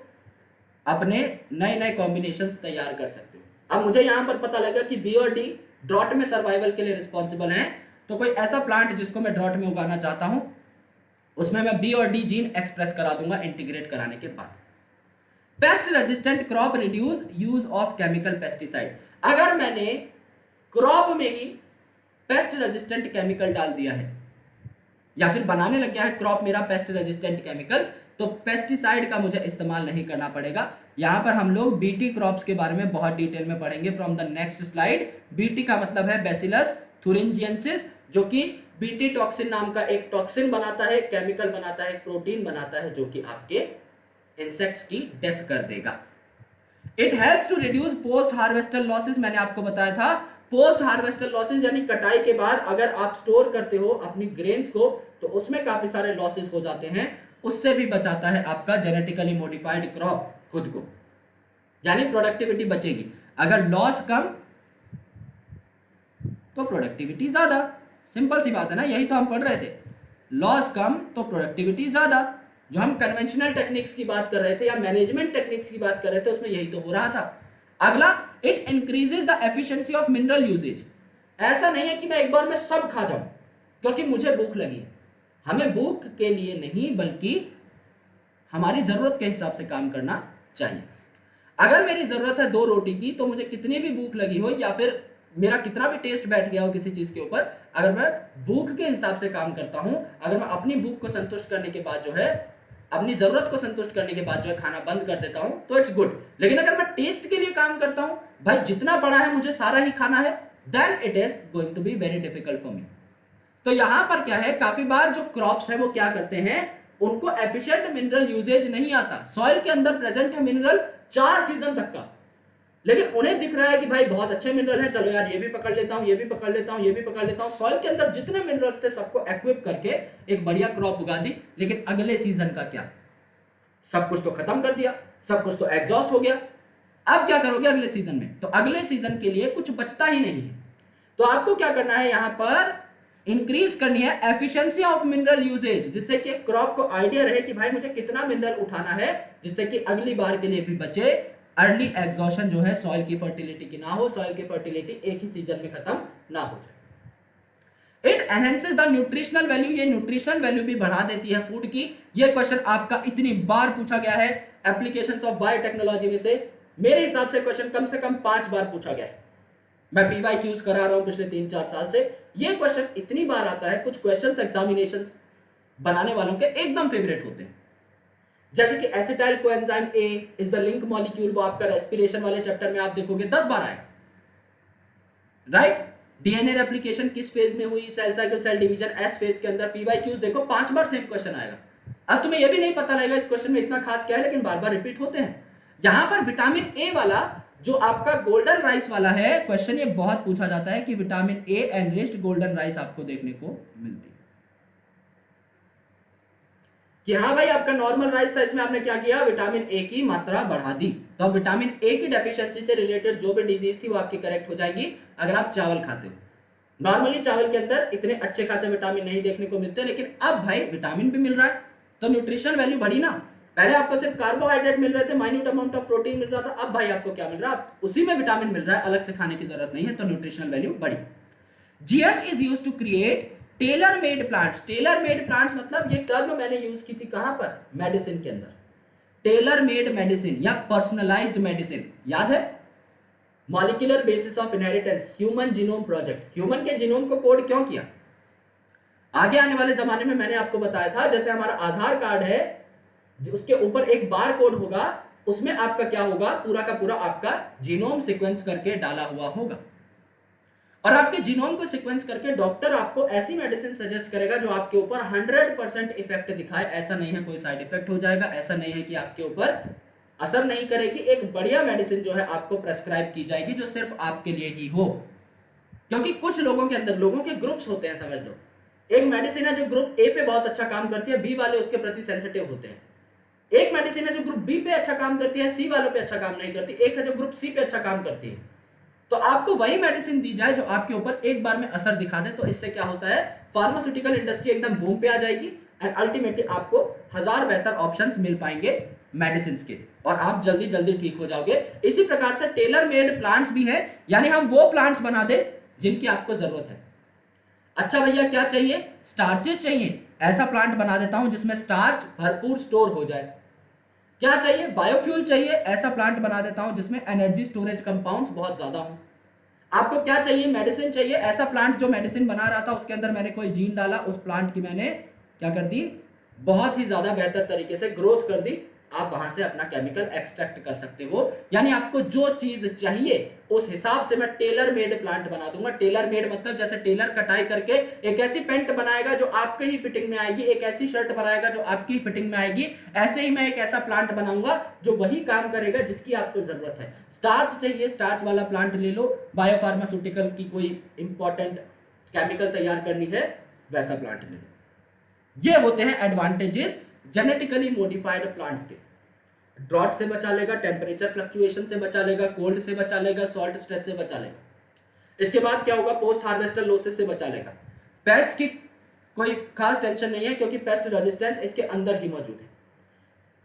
अपने नए नए कॉम्बिनेशंस तैयार कर सकते हो। अब मुझे यहां पर पता लगा कि बी और डी ड्रॉट में सर्वाइवल के लिए रिस्पॉन्सिबल हैं, तो कोई ऐसा प्लांट जिसको मैं ड्रॉट में उगाना चाहता हूं उसमें मैं बी और डी जीन एक्सप्रेस करा दूंगा इंटीग्रेट कराने के बाद। Pest resistant crop reduce use of chemical pesticide. अगर मैंने क्रॉप में ही पेस्ट रेजिस्टेंट केमिकल डाल दिया है या फिर बनाने लग गया है क्रॉप मेरा पेस्ट रेजिस्टेंट केमिकल, तो पेस्टिसाइड का मुझे इस्तेमाल नहीं करना पड़ेगा। यहां पर हम लोग बीटी क्रॉप्स के बारे में बहुत डिटेल में पढ़ेंगे from the next slide. BT का मतलब है बैसिलस थुरिंजिएंसिस, जो कि बीटी टॉक्सिन नाम का एक टॉक्सिन बनाता है, केमिकल बनाता है, प्रोटीन बनाता है जो कि आपके इंसेक्ट्स की डेथ कर देगा। It helps to reduce post harvester losses. मैंने आपको बताया था पोस्ट हार्वेस्टर लॉसेस यानी कटाई के बाद अगर आप स्टोर करते हो अपनी ग्रेन्स को तो उसमें काफी सारे लॉसेस हो जाते हैं, उससे भी बचाता है आपका जेनेटिकली मॉडिफाइड क्रॉप खुद को, यानी प्रोडक्टिविटी बचेगी। अगर लॉस कम तो प्रोडक्टिविटी ज्यादा, सिंपल सी बात है ना, यही तो हम पढ़ रहे थे। लॉस कम तो प्रोडक्टिविटी ज्यादा। जो हम कन्वेंशनल टेक्निक्स की बात कर रहे थे या मैनेजमेंट टेक्निक्स की बात कर रहे थे उसमें यही तो हो रहा था। अगला, it increases the efficiency of mineral usages. ऐसा नहीं है कि मैं एक बार में सब खा जाऊं क्योंकि मुझे भूख लगी। हमें भूख के लिए नहीं बल्कि हमारी जरूरत के हिसाब से काम करना चाहिए। अगर मेरी जरूरत है 2 रोटी की तो मुझे कितनी भी भूख लगी हो या फिर मेरा कितना भी टेस्ट बैठ गया हो किसी चीज के ऊपर, अगर मैं भूख के हिसाब से काम करता हूं, अगर मैं अपनी भूख को संतुष्ट करने के बाद जो है अपनी जरूरत को संतुष्ट करने के बाद जो है खाना बंद कर देता हूं तो इट्स गुड। लेकिन अगर मैं टेस्ट के लिए काम करता हूं, भाई जितना बड़ा है मुझे सारा ही खाना है, then it is going to be very difficult for me. तो यहां पर क्या है, काफी बार जो क्रॉप्स है वो क्या करते हैं, उनको एफिशिएंट मिनरल यूजेज नहीं आता। सॉइल के अंदर प्रेजेंट है मिनरल 4 सीजन तक का, लेकिन उन्हें दिख रहा है कि भाई बहुत अच्छे मिनरल हैं, चलो यार ये भी पकड़ लेता हूं, ये भी पकड़ लेता हूं, ये भी पकड़ लेता हूं। सॉइल के अंदर जितने मिनरल्स थे सबको एक्विप करके एक बढ़िया क्रॉप उगा दी, लेकिन अगले सीजन का क्या, सब कुछ तो खत्म कर दिया, सब कुछ तो एग्जॉस्ट हो गया। अब क्या करोगे अगले सीजन में, तो अगले सीजन के लिए कुछ बचता ही नहीं है। तो आपको क्या करना है, यहां पर इंक्रीज करनी है एफिशिएंसी ऑफ मिनरल यूजेज, जिससे कि क्रॉप को आइडिया रहे कि भाई मुझे कितना मिनरल उठाना है, जिससे कि अगली बार के लिए भी बचे। अर्ली एग्जॉशन जो है सॉइल की फर्टिलिटी की ना हो, सॉइल की फर्टिलिटी एक ही सीजन में खत्म ना हो जाए। It enhances the nutritional value, ये न्यूट्रिशनल वैल्यू भी बढ़ा देती है फूड की। ये क्वेश्चन आपका इतनी बार पूछा गया है एप्लीकेशंस ऑफ बायोटेक्नोलॉजी में से, मेरे हिसाब से क्वेश्चन कम से कम 5 बार पूछा गया है। मैं पीवाईक्यूज करा रहा हूं पिछले 3-4 साल से, ये क्वेश्चन इतनी बार आता है। कुछ क्वेश्चंस एग्जामिनेशंस बनाने वालों के एकदम फेवरेट होते हैं, जैसे कि acetyl coenzyme A is the link molecule, वो आपका रेस्पिरेशन वाले चैप्टर में आप देखोगे 10 बार आएगा, राइट। डीएनए रेप्लिकेशन किस फेज में हुई, cell cycle, cell division, S phase के अंदर, पीवाईक्यूज देखो 5 बार सेम क्वेश्चन आएगा। अब तुम्हें यह भी नहीं पता लगेगा इस क्वेश्चन में इतना खास क्या है, लेकिन बार बार रिपीट होते हैं। यहां पर विटामिन ए वाला जो आपका गोल्डन राइस वाला है क्वेश्चन, ये बहुत पूछा जाता है कि vitamin A enriched golden rice आपको देखने को मिलती है कि हाँ भाई आपका नॉर्मल राइस था, इसमें आपने क्या किया, विटामिन ए की मात्रा बढ़ा दी। तो अब विटामिन ए की डेफिशिएंसी से रिलेटेड जो भी डिजीज थी वो आपकी करेक्ट हो जाएगी अगर आप चावल खाते हो। नॉर्मली चावल के अंदर इतने अच्छे खासे विटामिन नहीं देखने को मिलते, लेकिन अब भाई विटामिन भी मिल रहा है तो न्यूट्रिशन वैल्यू बढ़ी ना। पहले आपको सिर्फ कार्बोहाइड्रेट मिल रहे थे, माइन्यूट अमाउंट ऑफ प्रोटीन मिल रहा था, अब भाई आपको क्या मिल रहा है, उसी में विटामिन मिल रहा है, अलग से खाने की जरूरत नहीं है, तो न्यूट्रिशनल वैल्यू बढ़ी। GM is used to create tailor made plants. Tailor made plants मतलब ये टर्म मैंने यूज की थी कहां पर, मेडिसिन के अंदर। टेलर मेड मेडिसिन या पर्सनलाइज्ड मेडिसिन, याद है, molecular basis of inheritance, human genome project. Human के जीनोम को कोड क्यों किया, आगे आने वाले जमाने में मैंने आपको बताया था, जैसे हमारा आधार कार्ड है उसके ऊपर एक बार कोड होगा, उसमें आपका क्या होगा, पूरा का पूरा आपका जीनोम सीक्वेंस करके डाला हुआ होगा, और आपके जीनोम को सीक्वेंस करके डॉक्टर आपको ऐसी मेडिसिन सजेस्ट करेगा जो आपके ऊपर 100% इफेक्ट दिखाए। ऐसा नहीं है कोई साइड इफेक्ट हो जाएगा, ऐसा नहीं है कि आपके ऊपर असर नहीं करेगी, एक बढ़िया मेडिसिन जो है आपको प्रेस्क्राइब की जाएगी जो सिर्फ आपके लिए ही हो। क्योंकि कुछ लोगों के अंदर, लोगों के ग्रुप्स होते हैं, समझ लो, एक मेडिसिन है जो ग्रुप ए पे बहुत अच्छा काम करती है, बी वाले उसके प्रति सेंसिटिव होते हैं। एक मेडिसिन है जो ग्रुप बी पे अच्छा काम करती है, सी वालों पे अच्छा काम नहीं करती। एक है जो ग्रुप सी पे अच्छा काम करती है। तो आपको वही मेडिसिन दी जाए जो आपके ऊपर एक बार में असर दिखा दे, तो इससे क्या होता है, फार्मास्यूटिकल इंडस्ट्री एकदम बूम पे आ जाएगी एंड अल्टीमेटली आपको 1000 बेहतर ऑप्शंस मिल पाएंगे मेडिसिन के, और आप जल्दी जल्दी ठीक हो जाओगे। इसी प्रकार से टेलर मेड प्लांट्स भी है, यानी हम वो प्लांट्स बना दे जिनकी आपको जरूरत है। अच्छा भैया क्या चाहिए, स्टार्चेस चाहिए, ऐसा प्लांट बना देता हूं जिसमें स्टार्च भरपूर स्टोर हो जाए। क्या चाहिए, बायोफ्यूल चाहिए, ऐसा प्लांट बना देता हूं जिसमें एनर्जी स्टोरेज कंपाउंड्स बहुत ज्यादा हों। आपको क्या चाहिए, मेडिसिन चाहिए, ऐसा प्लांट जो मेडिसिन बना रहा था उसके अंदर मैंने कोई जीन डाला, उस प्लांट की मैंने क्या कर दी, बहुत ही ज्यादा बेहतर तरीके से ग्रोथ कर दी। आप वहां से अपना केमिकल एक्सट्रैक्ट कर सकते हो। यानी आपको जो चीज चाहिए उस हिसाब से मैं टेलर मेड प्लांट बना दूंगा। टेलर मेड मतलब जैसे टेलर कटाई करके एक ऐसी पैंट बनाएगा जो आपके ही फिटिंग में आएगी, एक ऐसी शर्ट बनाएगा जो आपकी फिटिंग में आएगी, ऐसे ही मैं एक ऐसा प्लांट बनाऊंगा जो वही काम करेगा जिसकी आपको जरूरत है। स्टार्च चाहिए, स्टार्च वाला प्लांट ले लो, बायोफार्मास्यूटिकल की कोई इंपॉर्टेंट केमिकल तैयार करनी है, वैसा प्लांट ले लो। ये होते हैं एडवांटेजेस जेनेटिकली मॉडिफाइड प्लांट्स के। ड्रॉट से बचा लेगा, टेम्परेचर फ्लक्चुएशन से बचा लेगा, कोल्ड से बचा लेगा, सॉल्ट स्ट्रेस से बचा लेगा। इसके बाद क्या होगा, पोस्ट हार्वेस्टर लॉसेस से बचा लेगा। पेस्ट की कोई खास टेंशन नहीं है क्योंकि पेस्ट रेजिस्टेंस इसके अंदर ही मौजूद है।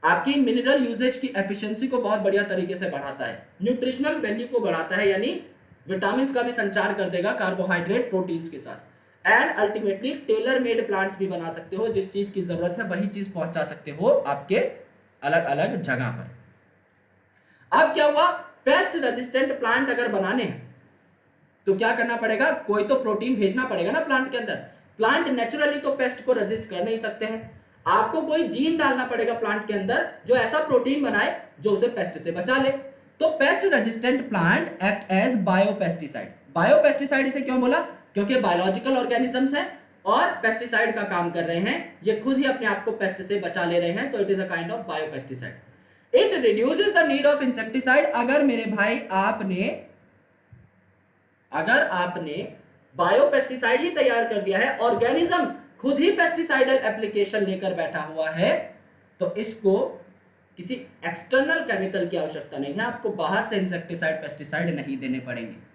आपकी मिनरल यूजेज की एफिशिएंसी को बहुत बढ़िया तरीके से बढ़ाता है, न्यूट्रिशनल वैल्यू को बढ़ाता है, यानी विटामिन का भी संचार कर देगा कार्बोहाइड्रेट प्रोटीन्स के साथ। And ultimately Taylor made plants भी बना सकते हो, जिस चीज की जरूरत है वही चीज पहुंचा सकते हो आपके अलग अलग जगह पर। अब क्या हुआ, पेस्ट रेजिस्टेंट प्लांट अगर बनाने हैं तो क्या करना पड़ेगा, कोई तो प्रोटीन भेजना पड़ेगा ना प्लांट के अंदर। प्लांट नेचुरली तो पेस्ट को रेजिस्ट कर नहीं सकते हैं, आपको कोई जीन डालना पड़ेगा प्लांट के अंदर जो ऐसा प्रोटीन बनाए जो उसे पेस्ट से बचा ले। तो pest resistant plant act as biopesticide. Biopesticide इसे क्यों बोला, क्योंकि बायोलॉजिकल ऑर्गेनिजम्स हैं और पेस्टिसाइड का काम कर रहे हैं, ये खुद ही अपने आप को पेस्ट से बचा ले रहे हैं, तो it is a kind of biopesticide. It reduces the need of insecticide. अगर मेरे भाई आपने बायोपेस्टिसाइड ही तैयार कर दिया है, ऑर्गेनिज्म खुद ही पेस्टिसाइडल एप्लीकेशन लेकर बैठा हुआ है, तो इसको किसी एक्सटर्नल केमिकल की आवश्यकता नहीं है, आपको बाहर से इंसेक्टिसाइड पेस्टिसाइड नहीं देने पड़ेंगे।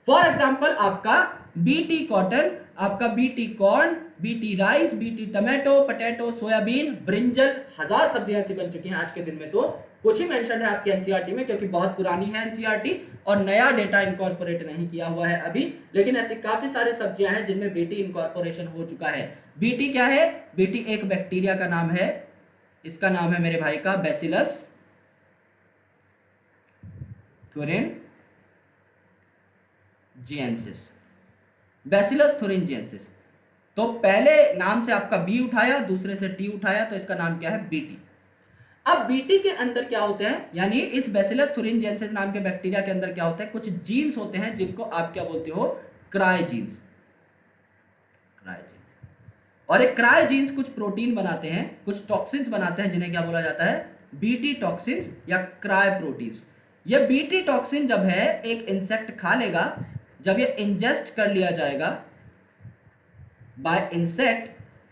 फॉर एग्जाम्पल आपका बीटी कॉटन, आपका BT corn, BT rice, BT tomato, potato, soybean, brinjal, 1000 सब्जियां ऐसी बन चुकी हैं आज के दिन में, तो कुछ ही मेंशन है आपके एनसीईआरटी में क्योंकि बहुत पुरानी है एनसीईआरटी और नया डेटा इनकॉर्पोरेट नहीं किया हुआ है अभी, लेकिन ऐसी काफी सारी सब्जियां हैं जिनमें बीटी इनकॉर्पोरेशन हो चुका है। बीटी क्या है, बीटी एक बैक्टीरिया का नाम है, इसका नाम है मेरे भाई का बैसिलस thuringiensis। बैसिलस thuringiensis, तो पहले नाम से आपका बी उठाया, दूसरे से टी उठाया, तो इसका नाम क्या है, बीटी। अब बीटी के अंदर क्या होते हैं, यानी इस बैसिलस thuringiensis नाम के बैक्टीरिया के अंदर क्या होता है, कुछ जीन्स होते हैं जिनको आप क्या बोलते हो, क्राई जीन्स। और एक क्रायोजीन्स कुछ प्रोटीन बनाते हैं, कुछ टॉक्सिन्स बनाते हैं, जिन्हें क्या बोला जाता है, बीटी टॉक्सिन्स या क्रायो प्रोटीन्स। ये बीटी टॉक्सिन जब है एक इंसेक्ट खा लेगा, जब ये इंजेस्ट कर लिया जाएगा बाय इंसेक्ट,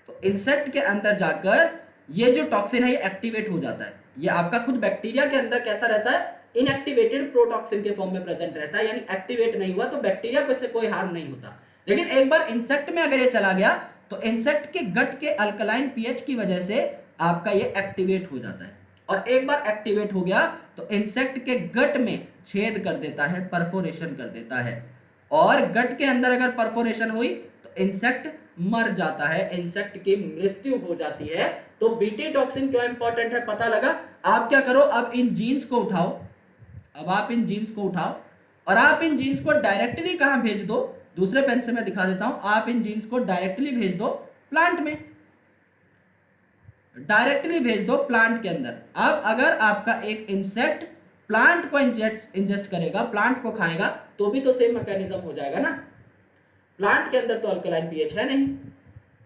तो इंसेक्ट के अंदर जाकर ये जो टॉक्सिन है ये एक्टिवेट हो जाता है। ये आपका खुद बैक्टीरिया के अंदर कैसा रहता है, इनएक्टिवेटेड प्रोटॉक्सिन के फॉर्म में प्रेजेंट रहता है, यानी एक्टिवेट नहीं हुआ, तो बैक्टीरिया को इससे कोई हार्म नहीं होता। लेकिन एक बार इंसेक्ट में अगर ये चला गया तो इंसेक्ट के गट के अल्कलाइन पीएच की वजह से आपका ये एक्टिवेट हो जाता है, और एक बार एक्टिवेट हो गया तो इंसेक्ट के गट में छेद कर देता है, परफोरेशन कर देता है, और गट के अंदर अगर परफोरेशन हुई तो इंसेक्ट मर जाता है, इंसेक्ट की मृत्यु हो जाती है। तो बीटी टॉक्सिन क्यों इंपॉर्टेंट है पता लगा। आप क्या करो, अब इन जीन्स को उठाओ, अब आप इन जीन्स को उठाओ और आप इन जीन्स को डायरेक्टली कहां भेज दो, दूसरे पेन से मैं दिखा देता हूं, आप इन जीन्स को डायरेक्टली भेज दो प्लांट में, डायरेक्टली भेज दो प्लांट के अंदर। अब अगर आपका एक इंसेक्ट प्लांट को इंजेस्ट करेगा, प्लांट को खाएगा, तो भी तो सेम मैकेनिज्म हो जाएगा ना। प्लांट के अंदर तो अल्कलाइन पीएच है नहीं,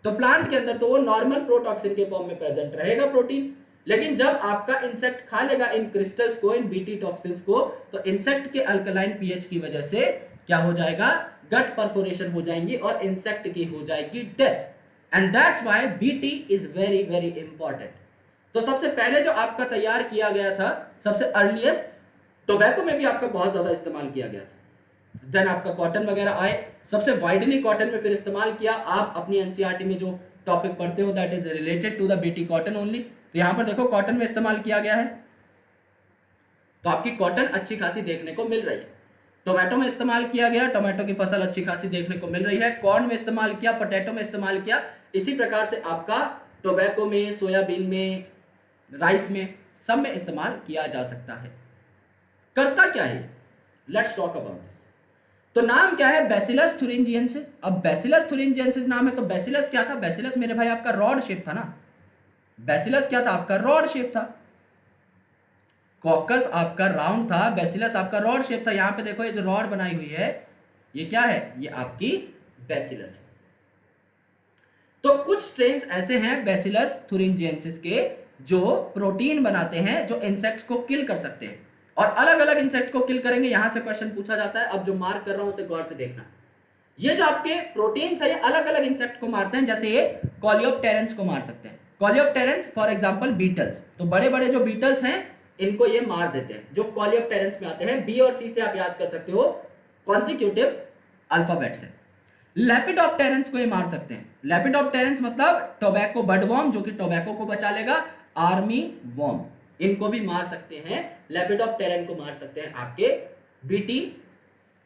तो प्लांट के अंदर तो वो नॉर्मल प्रोटॉक्सिन के फॉर्म में प्रेजेंट रहेगा प्रोटीन। लेकिन जब आपका इंसेक्ट खा लेगा इन क्रिस्टल्स को, इन बीटी टॉक्सिन्स को, तो इंसेक्ट के अल्कलाइन पीएच की वजह से क्या हो जाएगा, गट परफोरेशन हो जाएंगी और इंसेक्ट की हो जाएगी death. And that's why BT is very very important. तो सबसे पहले जो आपका तैयार किया गया था, सबसे अर्लीस्ट टोबैको में भी आपका बहुत ज्यादा इस्तेमाल किया गया था। देन आपका कॉटन वगैरह आए, सबसे वाइडली कॉटन में फिर इस्तेमाल किया। आप अपनी एनसीईआरटी में जो टॉपिक पढ़ते हो that is related to the BT cotton only. तो यहां पर देखो कॉटन में इस्तेमाल किया गया है, तो आपकी कॉटन अच्छी खासी देखने को मिल रही है। टोमेटो में इस्तेमाल किया गया, टोमेटो की फसल अच्छी खासी देखने को मिल रही है। कॉर्न में इस्तेमाल किया, पोटैटो में इस्तेमाल किया। इसी प्रकार से आपका टोबैको में, सोयाबीन में, राइस में, सब में इस्तेमाल किया जा सकता है। करता क्या है, लेट्स टॉक अबाउट दिस। तो नाम क्या है, बैसिलस थुरिंजिएंसिस। अब बैसिलस थुरिंजिएंसिस नाम है, तो बैसिलस क्या था, बैसिलस मेरे भाई आपका रॉड शेप था ना। बैसिलस क्या था आपका, रॉड शेप था। कॉकस आपका राउंड था, बैसिलस आपका रॉड शेप था। यहां पे देखो ये जो रॉड बनाई हुई है ये क्या है, ये आपकी बैसिलस है। तो कुछ स्ट्रेन्स ऐसे हैं बैसिलस थुरिंजिएंसिस के जो प्रोटीन बनाते हैं, जो इंसेक्ट्स को किल कर सकते हैं, और अलग अलग इंसेक्ट को किल करेंगे। यहां से क्वेश्चन पूछा जाता है, अब जो मार्क कर रहा हूं उसे गौर से देखना। ये जो आपके प्रोटीन्स है ये अलग अलग इंसेक्ट को मारते हैं, जैसे ये कॉलियोप्टेरेंस को मार सकते हैं। कॉलियोप्टेरेंस फॉर एग्जांपल बीटल्स, तो बड़े बड़े जो बीटल्स हैं इनको ये मार देते हैं, जो कॉलियोप्टेरेंस में आते हैं। बी और सी से आप याद कर सकते हो कॉन्सिक्यूटिव अल्फाबेट से। लेपिडोप्टेरेंस को ये मार सकते हैं। लेपिडोप्टेरेंस मतलब टोबैको बर्डवॉर्म, जो कि टोबैको को बचा लेगा, आर्मी वॉर्म, इनको भी मार सकते हैं। लेपिडोप्टेरन को मार सकते हैं आपके बीटी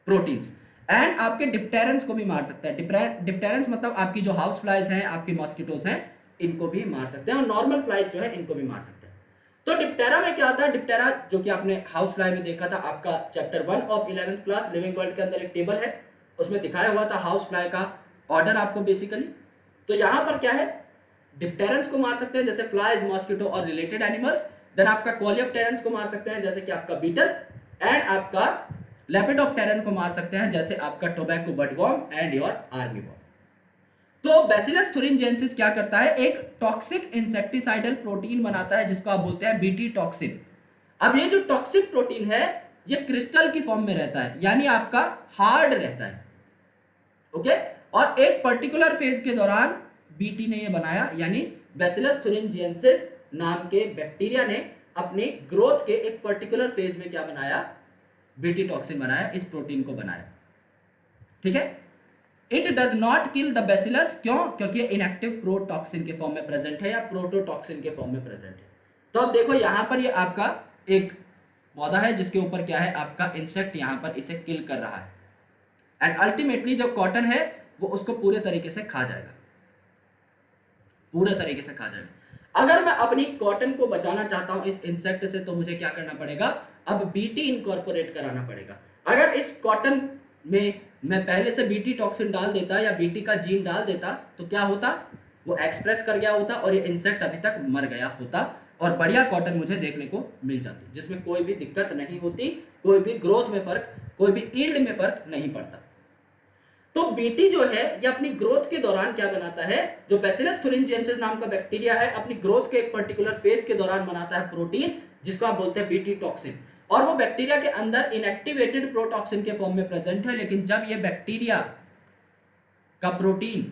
प्रोटीन्स, एंड आपके डिप्टेरेंस को भी मार सकते हैं। डिप्टेरेंस मतलब आपकी जो हाउस फ्लाइज हैं, आपकी मॉस्किटोज हैं, इनको भी मार सकते हैं, और नॉर्मल फ्लाइज जो है इनको भी मार सकते हैं। तो डिप्टेरा में क्या होता है, डिप्टेरा जो कि आपने हाउस फ्लाई में देखा था, आपका chapter 1 of 11th class living world के अंदर एक टेबल है, उसमें दिखाया हुआ था हाउस फ्लाई का ऑर्डर आपको बेसिकली। तो यहां पर क्या है, डिप्टेरेंस को मार सकते हैं जैसे फ्लाइज, मॉस्किटो और रिलेटेड एनिमल्स। देन आपका कॉलियोप्टेरेंस को मार सकते हैं जैसे कि आपका बीटल, एंड आपका लेपिडोप्टेरन को मार सकते हैं जैसे आपका tobacco budworm and your army worm. तो बैसिलस थुरिंजिएंसिस क्या करता है, एक टॉक्सिक इंसेक्टिसाइडल प्रोटीन बनाता है जिसको आप बोलते हैं बीटी टॉक्सिन। अब ये जो टॉक्सिक प्रोटीन है ये क्रिस्टल की फॉर्म में रहता है, यानी आपका हार्ड रहता है, ओके। और एक पर्टिकुलर फेज के दौरान बीटी ने ये बनाया, यानी बैसिलस थुरिंजिएंसिस नाम के बैक्टीरिया ने अपने ग्रोथ के एक पर्टिकुलर फेज में क्या बनाया, बीटी टॉक्सिन बनाया, इस प्रोटीन को बनाया, ठीक है। It does not kill the bacillus, क्यों, क्योंकि इनएक्टिव प्रोटॉक्सिन के फॉर्म में प्रेजेंट है या प्रोटोटॉक्सिन के फॉर्म में प्रेजेंट है। तो अब देखो यहां पर ये आपका एक पौधा है जिसके ऊपर क्या है, आपका इंसेक्ट यहां पर इसे किल कर रहा है, एंड अल्टीमेटली जो कॉटन है वो उसको पूरे तरीके से खा जाएगा, पूरे तरीके से खा जाएगा। अगर मैं अपनी कॉटन को बचाना चाहता हूं इस इंसेक्ट से, तो मुझे क्या करना पड़ेगा, अब बीटी इनकॉर्पोरेट कराना पड़ेगा। अगर इस कॉटन में मैं पहले से बीटी टॉक्सिन डाल देता या बीटी का जीन डाल देता, तो क्या होता, वो एक्सप्रेस कर गया होता और ये इंसेक्ट अभी तक मर गया होता, और बढ़िया कॉटन मुझे देखने को मिल जाती, जिसमें कोई भी दिक्कत नहीं होती, कोई भी ग्रोथ में फर्क, कोई भी ईल्ड में फर्क नहीं पड़ता। तो बीटी जो है ये अपनी ग्रोथ के दौरान क्या बनाता है, जो बैसिलस thuringiensis नाम का बैक्टीरिया है अपनी ग्रोथ के एक पर्टिकुलर फेज के दौरान बनाता है प्रोटीन जिसको आप बोलते हैं बीटी टॉक्सिन। और वो बैक्टीरिया के अंदर इनएक्टिवेटेड प्रोटॉक्सिन के फॉर्म में प्रेजेंट है, लेकिन जब ये बैक्टीरिया का प्रोटीन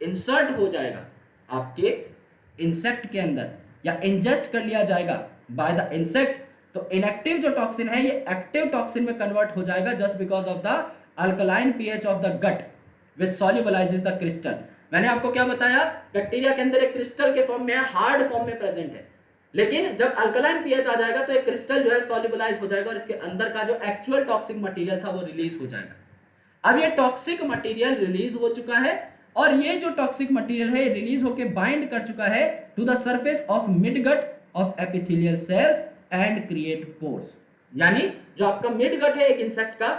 इंसर्ट हो जाएगा आपके इंसेक्ट के अंदर या इंजेस्ट कर लिया जाएगा बाय द इंसेक्ट, तो इनएक्टिव जो टॉक्सिन है ये एक्टिव टॉक्सिन में कन्वर्ट हो जाएगा just because of the alkaline pH of the gut which solubilises the crystal. मैंने आपको क्या बताया, बैक्टीरिया के अंदर एक क्रिस्टल के फॉर्म में है, हार्ड फॉर्म में प्रेजेंट है, लेकिन जब अल्कलाइन पीएच आ जाएगा तो एक क्रिस्टल जो है सॉल्युबलाइज हो जाएगा और इसके अंदर का जो एक्चुअल टॉक्सिक मटेरियल था वो रिलीज हो जाएगा। अब ये टॉक्सिक मटेरियल रिलीज हो चुका है और ये जो टॉक्सिक मटेरियल है रिलीज होकर बाइंड कर चुका है to the surface of midgut of epithelial cells and create pores. यानी जो आपका मिडगट है एक इंसेक्ट का,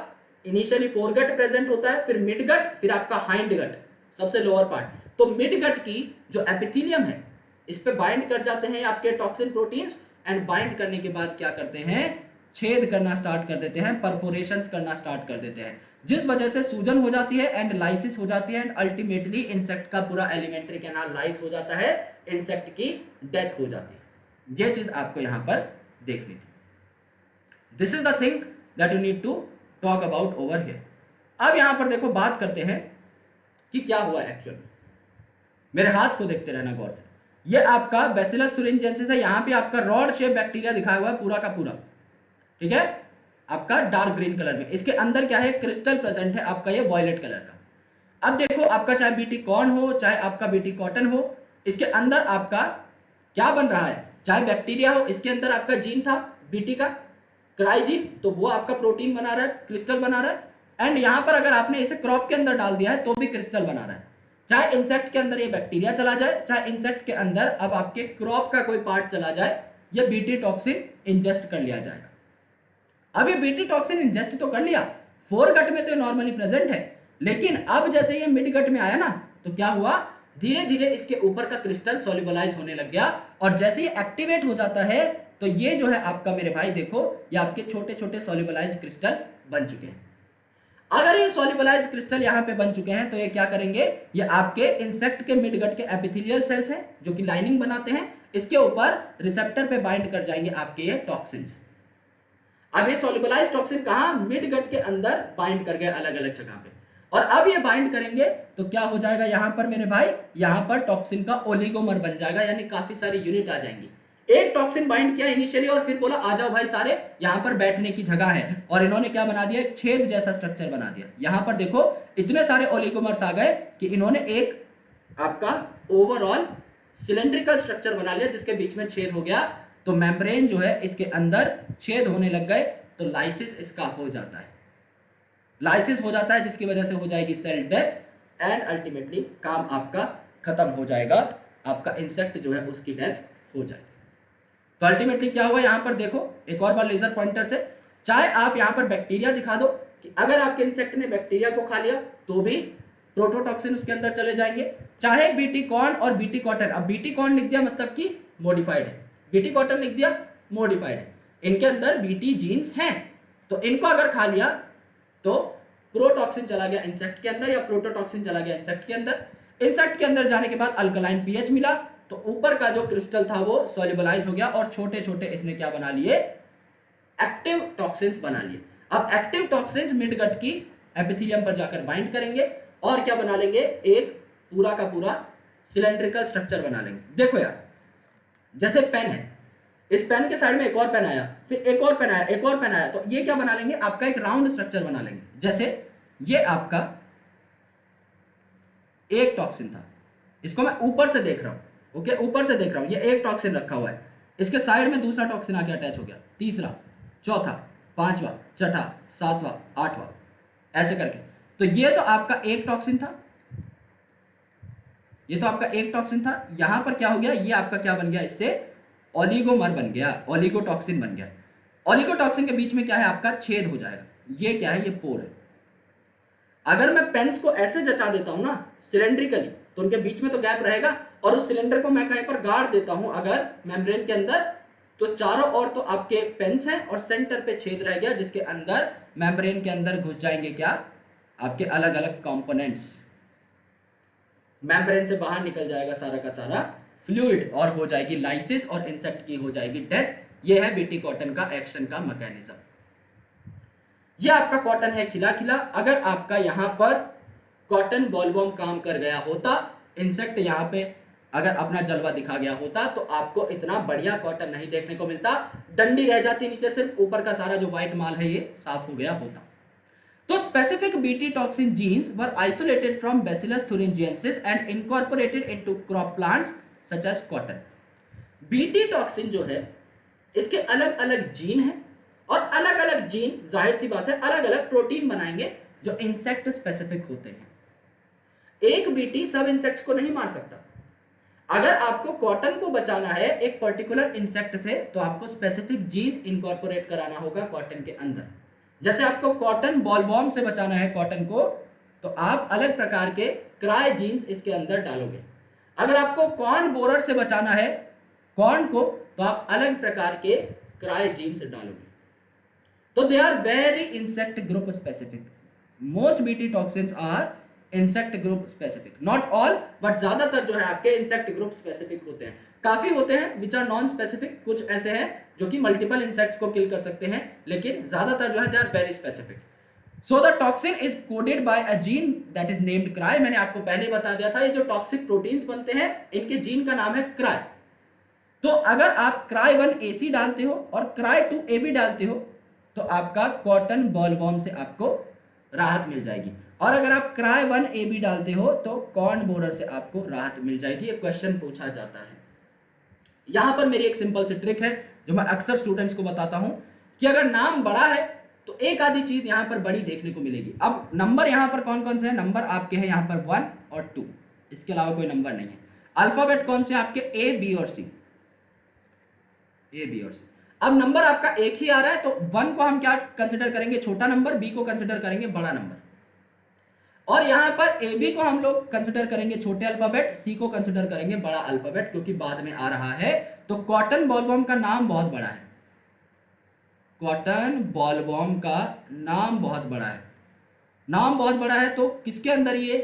इनिशियली फोरगट प्रेजेंट होता है, फिर मिडगट, फिर आपका हाइंडगट सबसे लोअर पार्ट। तो मिडगट की जो एपिथेलियम है इस पे बाइंड कर जाते हैं आपके टॉक्सिन प्रोटीन्स एंड बाइंड करने के बाद क्या करते हैं, छेद करना स्टार्ट कर देते हैं, परफोरेशंस करना स्टार्ट कर देते हैं, जिस वजह से सूजन हो जाती है एंड लाइसिस हो जाती है एंड अल्टीमेटली इंसेक्ट का पूरा एलिमेंट्री कैनाल लाइस हो जाता है, इंसेक्ट की डेथ हो जाती है। यह चीज आपको यहां पर देखनी थी। This is the thing that you need to talk about over here. अब यहां पर देखो बात करते हैं कि क्या हुआ एक्चुअल। मेरे हाथ को देखते रहना गौर से। ये आपका बैसिलस thuringiensis है, यहां पे आपका रॉड शेप बैक्टीरिया दिखाया हुआ है पूरा का पूरा, ठीक है, आपका डार्क ग्रीन कलर में। इसके अंदर क्या है, क्रिस्टल प्रेजेंट है आपका ये वॉयलेट कलर का। अब देखो आपका चाहे बीटी कॉर्न हो चाहे आपका बीटी कॉटन हो, इसके अंदर आपका क्या बन रहा है, चाहे बैक्टीरिया हो, इसके अंदर आपका जीन था बीटी का क्राइजीन, तो वो आपका प्रोटीन बना रहा है, क्रिस्टल बना रहा है। एंड यहां पर अगर आपने इसे क्रॉप के अंदर डाल दिया है तो भी क्रिस्टल बना रहा है। चाहे इंसेक्ट के अंदर ये बैक्टीरिया चला जाए, चाहे इंसेक्ट के अंदर अब आपके क्रॉप का कोई पार्ट चला जाए, ये बीटी टॉक्सिन इंजेस्ट कर लिया जाएगा। अब ये बीटी टॉक्सिन इंजेस्ट तो कर लिया, फोर गट में तो नॉर्मली प्रेजेंट है, लेकिन अब जैसे ये मिड गट में आया ना तो क्या हुआ, धीरे धीरे इसके ऊपर का क्रिस्टल सॉल्युबलाइज होने लग गया और जैसे ये एक्टिवेट हो जाता है तो ये जो है आपका मेरे भाई देखो ये आपके छोटे छोटे सॉल्युबलाइज क्रिस्टल बन चुके हैं। अगर ये सॉल्युबलाइज क्रिस्टल यहां पे बन चुके हैं तो ये क्या करेंगे, ये आपके इंसेक्ट के मिडगट के एपिथेलियल सेल्स हैं जो कि लाइनिंग बनाते हैं, इसके ऊपर रिसेप्टर पे बाइंड कर जाएंगे आपके ये टॉक्सिन्स। अब ये सॉल्युबलाइज टॉक्सिन कहां, मिडगट के अंदर बाइंड कर गए अलग अलग जगह पे, और अब ये बाइंड करेंगे तो क्या हो जाएगा यहां पर मेरे भाई, यहां पर टॉक्सिन का ओलिगोमर बन जाएगा, यानी काफी सारी यूनिट आ जाएंगी। एक टॉक्सिन बाइंड किया इनिशियली और फिर बोला आ जाओ भाई सारे, यहां पर बैठने की जगह है, और इन्होंने क्या बना दिया, एक छेद जैसा स्ट्रक्चर बना दिया। यहां पर देखो इतने सारे ओलिगोमर्स आ गए कि इन्होंने एक आपका ओवरऑल सिलेंड्रिकल स्ट्रक्चर बना लिया जिसके बीच में छेद हो गया, तो मेम्ब्रेन जो है इसके अंदर छेद होने लग गए तो लाइसिस इसका हो जाता है, लाइसिस हो जाता है जिसकी वजह से हो जाएगी सेल डेथ एंड अल्टीमेटली काम आपका खत्म हो जाएगा, आपका इंसेक्ट जो है उसकी डेथ हो जाएगी। तो अल्टीमेटली क्या हुआ यहां पर देखो एक और बार लेजर पॉइंटर से, चाहे आप यहां पर बैक्टीरिया दिखा दो कि अगर आपके इंसेक्ट ने बैक्टीरिया को खा लिया तो भी प्रोटोटॉक्सिन उसके अंदर चले जाएंगे, चाहे बीटी कॉर्न और बीटी कॉटन। अब बीटी कॉर्न लिख दिया मतलब कि मॉडिफाइड है, बीटी कॉटन लिख दिया मॉडिफाइड है, इनके अंदर बीटी जीन्स हैं, तो इनको अगर खा लिया तो प्रोटॉक्सिन चला गया इंसेक्ट के अंदर या प्रोटोटॉक्सिन चला गया इंसेक्ट के अंदर। इंसेक्ट के अंदर जाने के बाद अल्कलाइन पीएच मिला तो ऊपर का जो क्रिस्टल था वो सॉल्युबलाइज हो गया और छोटे छोटे इसने क्या बना लिए, एक्टिव टॉक्सिन्स बना लिए। अब एक्टिव टॉक्सिन्स मिडगट की एपिथेलियम पर जाकर बाइंड करेंगे और क्या बना लेंगे, एक पूरा का पूरा सिलेंड्रिकल स्ट्रक्चर बना लेंगे। देखो यार जैसे पेन है, इस पेन के साइड में एक और पेन आया, फिर एक और पेन आया, एक और पेन आया, तो ये क्या बना लेंगे, आपका एक राउंड स्ट्रक्चर बना लेंगे। जैसे ये आपका एक टॉक्सिन था, इसको मैं ऊपर से देख रहा हूं, ओके ऊपर से देख रहा हूं, ये एक टॉक्सिन रखा हुआ है, इसके साइड में दूसरा टॉक्सिन आके अटैच हो गया, तीसरा, चौथा, पांचवा, छठा, सातवां, आठवां, ऐसे करके। तो ये तो आपका एक टॉक्सिन था, ये तो आपका एक टॉक्सिन था, यहां पर क्या हो गया, ये आपका क्या बन गया, इससे ओलिगोमर बन गया, ओलिगोटॉक्सिन बन गया। ओलिगोटॉक्सिन के बीच में क्या है, आपका छेद हो जाएगा, ये क्या है, ये पोर है। अगर मैं पेन्स को ऐसे जचा देता हूं ना सिलेंड्रिकली तो उनके बीच में तो गैप रहेगा, और उस सिलेंडर को मैं कहीं पर गाड़ देता हूं अगर मेम्ब्रेन के अंदर, तो चारों ओर तो आपके पेन्स हैं और सेंटर पे छेद रह गया जिसके अंदर मेम्ब्रेन के अंदर घुस जाएंगे क्या, आपके अलग अलग कंपोनेंट्स, मेम्ब्रेन से बाहर निकल जाएगा सारा का सारा फ्लूइड और हो जाएगी लाइसिस और इंसेक्ट की हो जाएगी डेथ। ये है बीटी कॉटन का एक्शन का मैकेनिज्म। ये आपका कॉटन है खिला खिला। अगर आपका यहां पर कॉटन बॉलवर्म काम कर गया होता, इंसेक्ट यहां पे अगर अपना जलवा दिखा गया होता, तो आपको इतना बढ़िया कॉटन नहीं देखने को मिलता। डंडी रह जाती नीचे, सिर्फ ऊपर का सारा जो व्हाइट माल है ये साफ हो गया होता। तो specific BT toxin genes were isolated from bacillus thuringiensis and incorporated into crop plants such as cotton. BT toxin जो है इसके अलग अलग जीन है, और अलग अलग जीन जाहिर सी बात है अलग अलग प्रोटीन बनाएंगे जो इंसेक्ट स्पेसिफिक होते हैं। एक बीटी सब इंसेक्ट्स को नहीं मार सकता। अगर आपको कॉटन को बचाना है एक पर्टिकुलर इंसेक्ट से, तो आपको स्पेसिफिक जीन इनकॉर्पोरेट कराना होगा कॉटन के अंदर। जैसे आपको कॉटन बॉलवर्म से बचाना है कॉटन को, तो आप अलग प्रकार के क्राई जीन्स इसके अंदर डालोगे। अगर आपको कॉर्न बोरर से बचाना है कॉर्न को, तो आप अलग प्रकार के क्राई जीन्स डालोगे। तो they are very insect group specific. Most BT toxins are insect group specific, not all but ज्यादातर जो है आपके इंसेक्ट ग्रुप स्पेसिफिक होते हैं। काफी होते हैं विच आर नॉन स्पेसिफिक, कुछ ऐसे हैं जो कि मल्टीपल इंसेक्ट्स को किल कर सकते हैं, लेकिन ज्यादातर जो है they are very specific. So the toxin is coded by a gene that is named cry. मैंने आपको पहले बता दिया था ये जो टॉक्सिक प्रोटीन्स बनते हैं इनके जीन का नाम है क्राई। तो अगर आप क्राई 1AC डालते हो और क्राई 2AB डालते हो, तो आपका कॉटन बॉलवर्म से आपको राहत मिल जाएगी। और अगर आप क्राई 1AB डालते हो तो कॉर्न बोरर से आपको राहत मिल जाएगी। ये क्वेश्चन पूछा जाता है। यहां पर मेरी एक सिंपल सी ट्रिक है जो मैं अक्सर स्टूडेंट्स को बताता हूं कि अगर नाम बड़ा है तो एक आधी चीज यहां पर बड़ी देखने को मिलेगी। अब नंबर यहां पर कौन कौन से हैं? नंबर आपके हैं यहां पर 1 और 2, इसके अलावा कोई नंबर नहीं है। अल्फाबेट कौन से आपके? A, B और C, A, B और C। अब नंबर आपका एक ही आ रहा है, तो 1 को हम क्या कंसिडर करेंगे? छोटा नंबर। B को कंसिडर करेंगे बड़ा नंबर। और यहां पर AB को हम लोग कंसिडर करेंगे छोटे अल्फाबेट, C को कंसिडर करेंगे बड़ा अल्फाबेट, क्योंकि बाद में आ रहा है। तो कॉटन बॉलवर्म का नाम बहुत बड़ा है, कॉटन बॉलवर्म का नाम बहुत बड़ा है। नाम बहुत बड़ा है तो किसके अंदर ये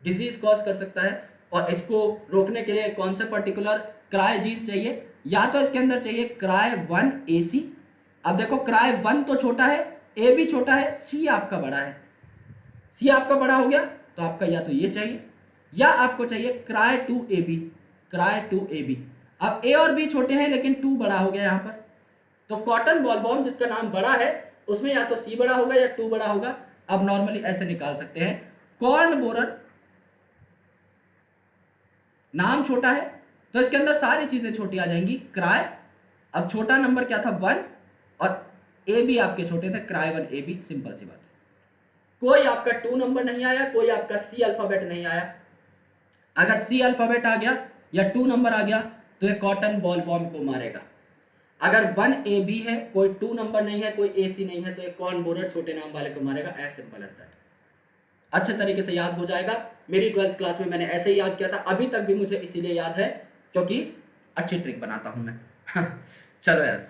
डिजीज कॉज कर सकता है? और इसको रोकने के लिए कौन से पर्टिकुलर क्राई जीन्स चाहिए? या तो इसके अंदर चाहिए क्राई 1AC। अब देखो क्राई 1 तो छोटा है, A भी छोटा है, C आपका बड़ा है। C आपका बड़ा हो गया तो आपका या तो ये चाहिए या आपको चाहिए क्राई 2AB, क्राई 2AB। अब A और B छोटे हैं लेकिन 2 बड़ा हो गया यहां पर। तो कॉटन बॉलवर्म जिसका नाम बड़ा है उसमें या तो C बड़ा होगा या 2 बड़ा होगा। अब नॉर्मली ऐसे निकाल सकते हैं, कॉर्न बोरर नाम छोटा है तो इसके अंदर सारी चीजें छोटी आ जाएंगी। क्राई, अब छोटा नंबर क्या था? 1, और AB आपके छोटे थे, क्राई 1AB। सिंपल सी बात है। कोई आपका 2 नंबर नहीं आया, कोई आपका C अल्फाबेट नहीं आया। अगर C अल्फाबेट आ गया या 2 नंबर आ गया तो ये कॉटन बॉलवर्म को मारेगा। अगर 1AB है, कोई 2 नंबर नहीं है, कोई AC नहीं है, तो ये कॉर्न बोरर छोटे नाम वाले को मारेगा। As simple as that. अच्छे तरीके से याद हो जाएगा। मेरी 12th क्लास में मैंने ऐसे ही याद किया था, अभी तक भी मुझे इसीलिए याद है क्योंकि अच्छी ट्रिक बनाता हूं मैं। चलो यार,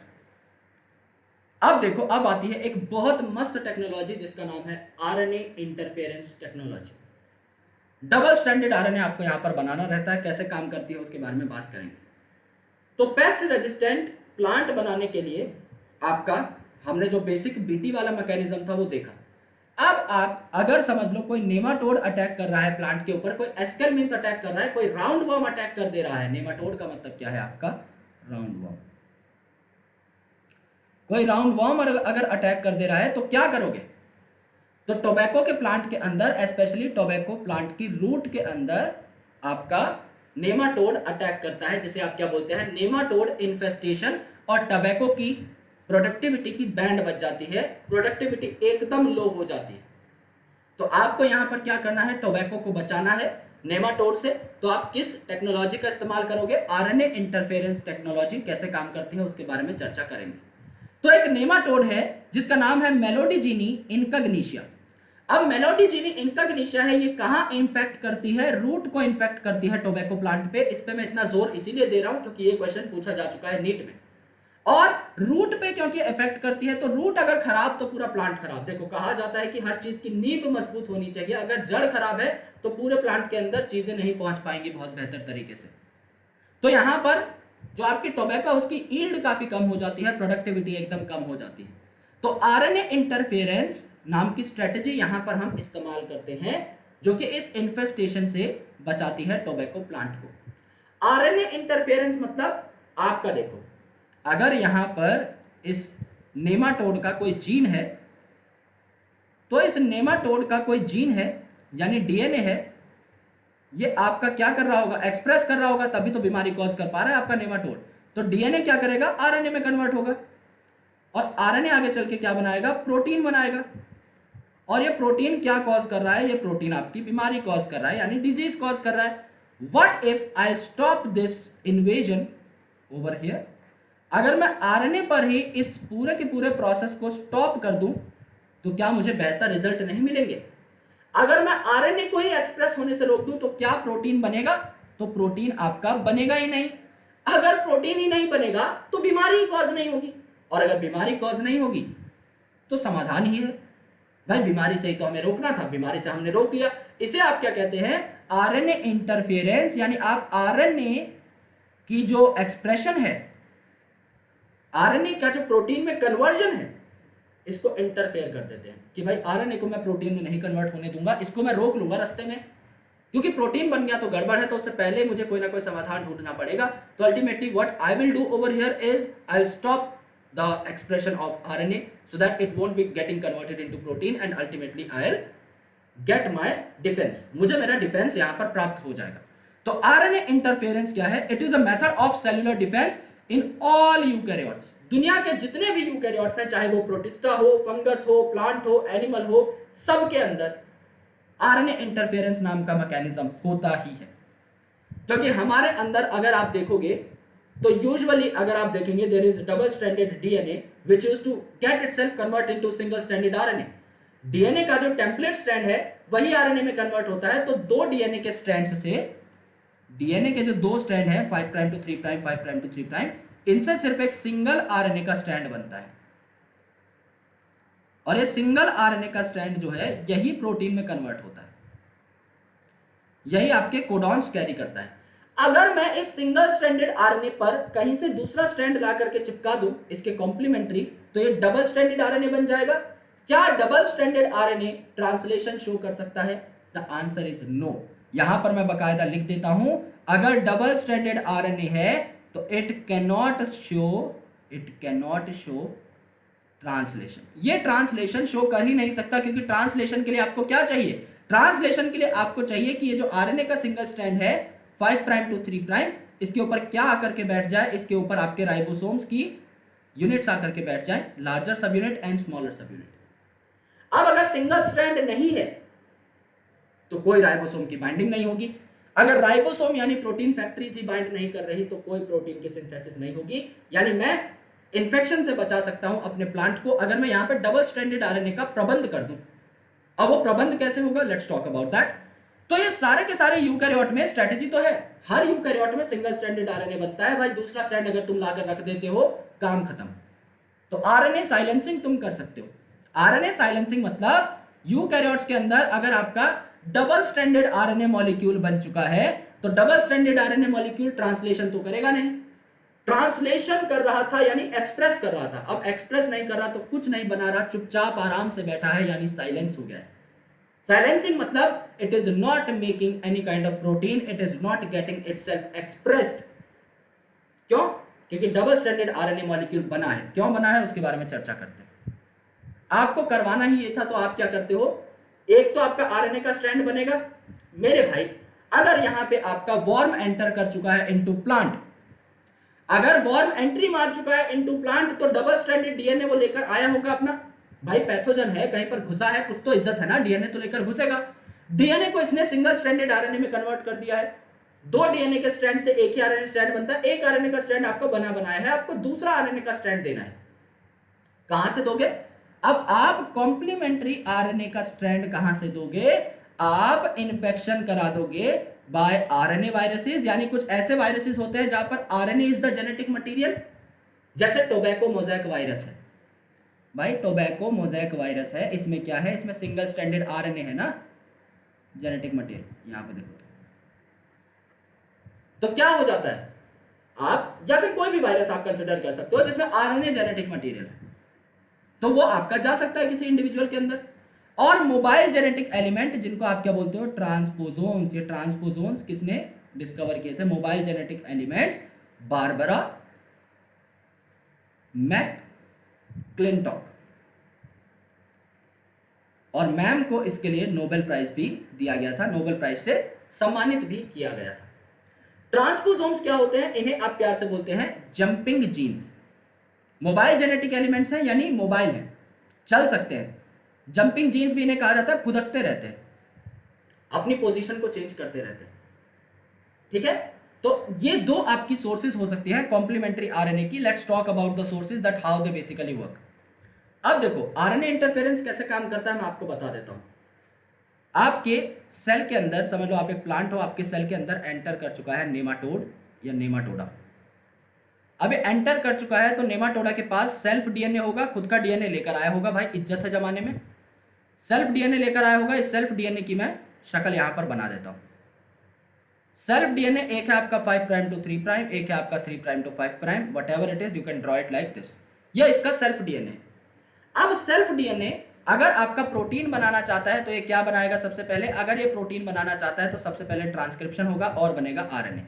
अब देखो, अब आती है एक बहुत मस्त टेक्नोलॉजी जिसका नाम है RNA interference technology. Double standard RNA आपको यहां पर बनाना रहता है। कैसे काम करती है उसके बारे में बात करेंगे। तो पेस्ट रेजिस्टेंट प्लांट बनाने के लिए आपका हमने जो बेसिक बीटी वाला मैकेनिज्म था वो देखा। अब आप अगर समझ लो कोई नेमाटोड अटैक कर रहा है प्लांट के ऊपर, कोई एस्केलमिंथ अटैक कर रहा है, कोई राउंड वर्म अटैक कर दे रहा है। नेमाटोड का मतलब क्या है आपका? Round worm. कोई राउंड वर्म अगर अटैक कर दे रहा है तो क्या करोगे? तो टोबैको के प्लांट के अंदर, स्पेशली टोबैको प्लांट की रूट के अंदर आपका नेमाटोड अटैक करता है, जिसे आप क्या बोलते हैं? Nematode infestation. और टोबैको की प्रोडक्टिविटी की बैंड बच जाती है, प्रोडक्टिविटी एकदम लो हो जाती है। तो आपको यहां पर क्या करना है? टोबैको को बचाना है नेमाटोड से। तो आप किस टेक्नोलॉजी का इस्तेमाल करोगे? RNA interference technology. कैसे काम करती है उसके बारे में चर्चा करेंगे। तो एक नेमाटोड है जिसका नाम है मेलोडीजीनी इनकग्निशिया। अब मेलोडीजीनी इनकग्निशिया है, ये कहां इन्फेक्ट करती है? रूट को इन्फेक्ट करती है टोबैको प्लांट पे। इस पे मैं इतना जोर इसीलिए दे रहा हूं क्योंकि ये क्वेश्चन पूछा जा चुका है नीट में। और रूट पे क्योंकि इफेक्ट करती है, तो रूट अगर खराब तो पूरा प्लांट खराब। देखो कहा जाता है कि हर चीज की नींव मजबूत होनी चाहिए, अगर जड़ खराब है तो पूरे प्लांट के अंदर चीजें नहीं पहुंच पाएंगी बहुत बेहतर तरीके से। तो यहां पर जो आपकी टोबैको उसकी ईल्ड काफी कम हो जाती है, प्रोडक्टिविटी एकदम कम हो जाती है। तो आरएनए इंटरफेरेंस नाम की स्ट्रेटजी यहां पर हम इस्तेमाल करते हैं, जो कि इस इन्फेस्टेशन से बचाती है टोबैको प्लांट को। आरएनए इंटरफेरेंस मतलब आपका देखो, अगर यहां पर इस नेमाटोड का कोई जीन है, तो इस नेमाटोड का कोई जीन है यानी डीएनए है, ये आपका क्या कर रहा होगा, एक्सप्रेस कर रहा होगा, तभी तो बीमारी कॉज कर पा रहा है आपका नेमाटोड। तो डीएनए क्या करेगा, आरएनए में कन्वर्ट होगा, और आरएनए आगे चल के क्या बनाएगा, प्रोटीन बनाएगा। और ये प्रोटीन क्या कॉज कर रहा है, ये प्रोटीन आपकी बीमारी कॉज कर रहा है, यानी डिजीज कॉज कर रहा है। What if I stop this invasion over here, अगर मैं आरएनए पर ही इस पूरे के पूरे प्रोसेस को स्टॉप कर दूं, तो क्या मुझे बेहतर रिजल्ट नहीं मिलेंगे। अगर मैं आरएनए को ही एक्सप्रेस होने से रोक दूं, तो क्या प्रोटीन बनेगा, तो प्रोटीन आपका बनेगा ही नहीं। अगर प्रोटीन ही नहीं बनेगा तो बीमारी ही कॉज नहीं होगी, और अगर बीमारी कॉज नहीं होगी तो समाधान ही है। भाई बीमारी से ही तो हमें रोकना था, बीमारी से हमने रोक लिया। इसे आप क्या कहते हैं, आरएनए इंटरफेरेंस, यानी आप आरएनए की जो एक्सप्रेशन है, आरएनए का जो प्रोटीन में कन्वर्जन है, इसको इंटरफेयर कर देते हैं कि भाई आरएनए को मैं प्रोटीन में नहीं कन्वर्ट होने दूंगा, इसको मैं रोक लूंगा रास्ते में, क्योंकि प्रोटीन बन गया तो गड़बड़ है, तो उससे पहले मुझे कोई ना कोई समाधान ढूंढना पड़ेगा। तो ultimately what I will do over here is I will stop the expression of RNA so that it won't be getting converted into protein and ultimately I'll get my defense, मुझे मेरा डिफेंस यहां पर प्राप्त हो जाएगा। तो RNA interference क्या है, it is a method of cellular defence in all eukaryotes. दुनिया के जितने भी यूकैरियोट्स हैं, चाहे वो प्रोटिस्टा हो, फंगस हो, प्लांट हो, एनिमल हो, सबके अंदर आरएनए इंटरफेरेंस नाम का मैकेनिज्म होता ही है। क्योंकि हमारे अंदर अगर आप देखोगे तो यूजुअली अगर आप देखेंगे there is double stranded DNA which used to get itself convert into single stranded RNA. DNA का जो टेम्पलेट स्ट्रैंड है वही आरएनए में कन्वर्ट होता है। तो दो डीएनए के स्ट्रैंड्स से, डीएनए के जो दो स्ट्रैंड है 5 prime to 3 prime, 5 prime to 3 prime, इनसे सिर्फ एक सिंगल आरएनए का स्ट्रैंड बनता है, और ये सिंगल आरएनए का स्ट्रैंड जो है यही प्रोटीन में कन्वर्ट होता है, यही आपके कोडॉन्स कैरी करता है। अगर मैं इस सिंगल स्ट्रैंडेड आरएनए पर कहीं से दूसरा स्ट्रैंड ला करके चिपका दूं इसके कॉम्प्लीमेंट्री, तो ये डबल स्ट्रैंडेड आरएनए बन जाएगा। क्या double stranded RNA translation show कर सकता है? The answer is no. यहां पर मैं बकायदा लिख देता हूं, अगर डबल स्ट्रैंडेड आरएनए है तो इट कैनॉट शो ट्रांसलेशन। ये ट्रांसलेशन शो कर ही नहीं सकता, क्योंकि ट्रांसलेशन के लिए आपको क्या चाहिए, ट्रांसलेशन के लिए आपको चाहिए कि ये जो आरएनए का सिंगल स्ट्रैंड है 5 प्राइम टू 3 प्राइम, इसके ऊपर क्या आकर के बैठ जाए, इसके ऊपर आपके राइबोसोम्स की यूनिट्स आकर के बैठ जाए, लार्जर सब यूनिट एंड स्मॉलर सब यूनिट। अब अगर सिंगल स्ट्रैंड नहीं है तो कोई राइबोसोम की बाइंडिंग नहीं होगी। अगर राइबोसोम यानी प्रोटीन फैक्ट्रीज ही बाइंड नहीं कर रही तो कोई प्रोटीन की सिंथेसिस नहीं होगी, यानी मैं इंफेक्शन से बचा सकता हूं अपने प्लांट को अगर मैं यहां पर डबल स्ट्रैंडेड आरएनए का प्रबंध कर दूं। अब वो प्रबंध कैसे होगा, लेट्स टॉक अबाउट दैट। तो ये सारे के सारे यूकैरियोट में स्ट्रेटजी तो है, हर यूकैरियोट में सिंगल स्ट्रैंडेड आरएनए बनता है। भाई दूसरा स्ट्रैंड अगर तुम लाकर रख देते हो, काम खत्म। तो आरएनए साइलेंसिंग तुम कर सकते हो। आरएनए साइलेंसिंग मतलब यूकैरियोट्स के अंदर अगर आपका डबल स्ट्रैंडेड आरएनए मॉलिक्यूल बन चुका है, तो double stranded RNA molecule translation तो करेगा नहीं। ट्रांसलेशन कर रहा था यानी एक्सप्रेस कर रहा था, अब एक्सप्रेस नहीं कर रहा तो कुछ नहीं बना रहा, चुपचाप आराम से बैठा है, यानी साइलेंस हो गया है। साइलेंसिंग मतलब it is not making any kind of protein, it is not getting itself expressed. क्यों? क्योंकि डबल स्ट्रैंडेड आरएनए मॉलिक्यूल बना है। क्यों बना है उसके बारे में चर्चा करते हैं। आपको करवाना ही ये था, तो आप क्या करते हो, एक तो आपका आरएनए का स्ट्रैंड बनेगा। मेरे भाई अगर यहां पे आपका वॉर्म एंटर कर चुका है इनटू प्लांट, अगर वॉर्म एंट्री मार चुका है इनटू प्लांट, तो डबल स्ट्रैंडेड डीएनए वो लेकर आया होगा अपना। भाई पैथोजन है, कहीं पर घुसा है, कुछ तो इज्जत है ना, डीएनए तो लेकर घुसेगा। डीएनए को इसने सिंगल स्ट्रैंडेड आरएनए में कन्वर्ट कर दिया है। दो डीएनए के स्ट्रैंड से एक ही आरएनए स्ट्रैंड बनता है। एक आरएनए का स्ट्रैंड आपको बनाया है, आपको दूसरा आरएनए का स्ट्रैंड देना है। कहां से दोगे? अब आप कॉम्प्लीमेंट्री आरएनए का स्ट्रैंड कहां से दोगे? आप इन्फेक्शन करा दोगे बाय आरएनए वायरसेस, यानी कुछ ऐसे वायरसेस होते हैं जहां पर RNA is the genetic material. जैसे टोबैको मोज़ेक वायरस है भाई, टोबैको मोज़ेक वायरस है, इसमें क्या है, इसमें सिंगल स्ट्रैंडेड आरएनए है ना, जेनेटिक मटेरियल यहाँ पे देखो। तो क्या हो जाता है, आप या फिर कोई भी वायरस आप कंसिडर कर सकते हो जिसमें आरएनए जेनेटिक मटेरियल है, तो वो आपका जा सकता है किसी इंडिविजुअल के अंदर। और मोबाइल जेनेटिक एलिमेंट जिनको आप क्या बोलते हो, ट्रांसपोजोन्स, ये ट्रांसपोजोन्स किसने डिस्कवर किए थे, मोबाइल जेनेटिक एलिमेंट्स बारबरा मैकक्लिंटॉक, और मैम को इसके लिए नोबेल प्राइज भी दिया गया था, नोबेल प्राइज से सम्मानित भी किया गया था। ट्रांसपोसोम्स क्या होते हैं, इन्हें आप प्यार से बोलते हैं jumping genes. Mobile genetic elements हैं, यानी मोबाइल हैं, चल सकते हैं। जंपिंग जीन्स भी इन्हें कहा जाता है, फुदकते रहते हैं, अपनी पोजीशन को चेंज करते रहते हैं, ठीक है। तो ये दो आपकी सोर्सेज हो सकती हैं कॉम्प्लीमेंट्री आरएनए की। Let's talk about the sources that how they basically work. अब देखो आरएनए इंटरफेरेंस कैसे काम करता है, मैं आपको बता देता हूं। आपके सेल के अंदर, समझ लो आप एक प्लांट हो, आपके सेल के अंदर एंटर कर चुका है नेमाटोड या नेमाटोडा। अब एंटर कर चुका है तो नेमाटोडा के पास सेल्फ डीएनए होगा, खुद का डीएनए लेकर आया होगा, भाई इज्जत है जमाने में, सेल्फ डीएनए लेकर आया होगा। इस सेल्फ डीएनए की मैं शक्ल यहां पर बना देता हूं। सेल्फ डीएनए एक है आपका 5 प्राइम टू 3 प्राइम, एक है आपका 3 prime to 5 prime, whatever it is you can draw it like this. यह इसका सेल्फ डीएनए। अब सेल्फ डीएनए अगर आपका प्रोटीन बनाना चाहता है तो ये क्या बनाएगा, सबसे पहले अगर ये प्रोटीन बनाना चाहता है तो सबसे पहले ट्रांसक्रिप्शन होगा और बनेगा आरएनए।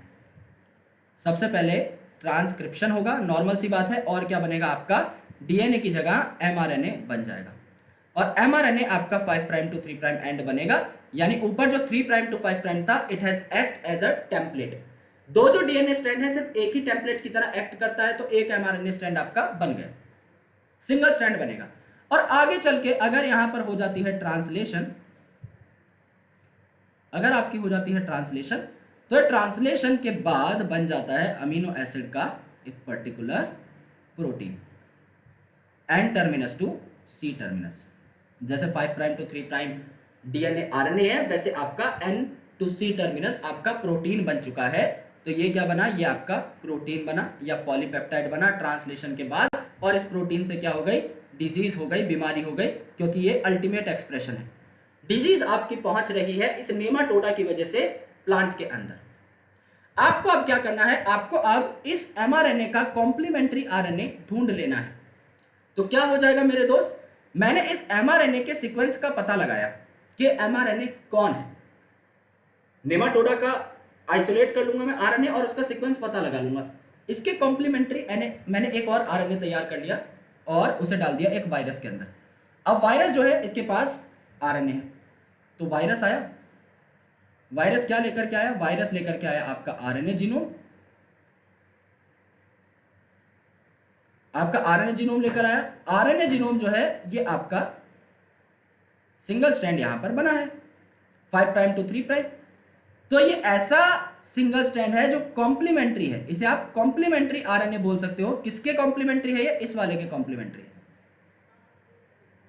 सबसे पहले ट्रांसक्रिप्शन होगा, नॉर्मल सी बात है, और क्या बनेगा आपका डीएनए की जगह एमआरएनए बन जाएगा, और एमआरएनए आपका 5 प्राइम टू 3 प्राइम एंड बनेगा, यानी ऊपर जो 3 प्राइम टू 5 प्राइम था it has act as a template. दो जो डीएनए स्ट्रैंड है सिर्फ एक ही टेम्पलेट की तरह एक्ट करता है, तो एक एमआरएनए स्ट्रैंड आपका बन गया, सिंगल स्ट्रैंड बनेगा। और आगे चल के अगर यहां पर हो जाती है ट्रांसलेशन, अगर आपकी हो जाती है ट्रांसलेशन, तो ट्रांसलेशन के बाद बन जाता है अमीनो एसिड का एक particular protein, N terminus to C terminus. जैसे 5 prime to 3 prime DNA RNA है, वैसे आपका एन टू सी टर्मिनस आपका प्रोटीन बन चुका है। तो ये क्या बना, ये आपका प्रोटीन बना या पॉलीपेप्टाइड बना ट्रांसलेशन के बाद, और इस प्रोटीन से क्या हो गई, डिजीज हो गई, बीमारी हो गई, क्योंकि ये अल्टीमेट एक्सप्रेशन है। डिजीज आपकी पहुंच रही है इस नेमाटोडा की वजह से प्लांट के अंदर। आपको अब क्या करना है, आपको अब इस एमआरएनए का कॉम्प्लीमेंट्री आरएनए ढूंढ लेना है। तो क्या हो जाएगा मेरे दोस्त, मैंने इस एमआरएनए के सीक्वेंस का पता लगाया कि एमआरएनए कौन है। नेमाटोडा का आइसोलेट कर लूंगा मैं आरएनए और उसका सीक्वेंस पता लगा लूंगा। इसके कॉम्प्लीमेंट्री मैंने एक और आरएनए तैयार कर लिया और उसे डाल दिया एक वायरस के अंदर। अब वायरस जो है इसके पास आरएनए है, तो वायरस आया, वायरस क्या लेकर के आया, वायरस लेकर के आया आपका आरएनए जीनोम, आपका आरएनए जीनोम लेकर आया। आरएनए जीनोम जो है ये आपका सिंगल स्ट्रैंड यहां पर बना है 5 प्राइम टू 3 प्राइम। तो ये ऐसा सिंगल स्ट्रैंड है जो कॉम्प्लीमेंट्री है, इसे आप कॉम्प्लीमेंट्री आरएनए बोल सकते हो। किसके कॉम्प्लीमेंट्री है ये, इस वाले के कॉम्प्लीमेंट्री है,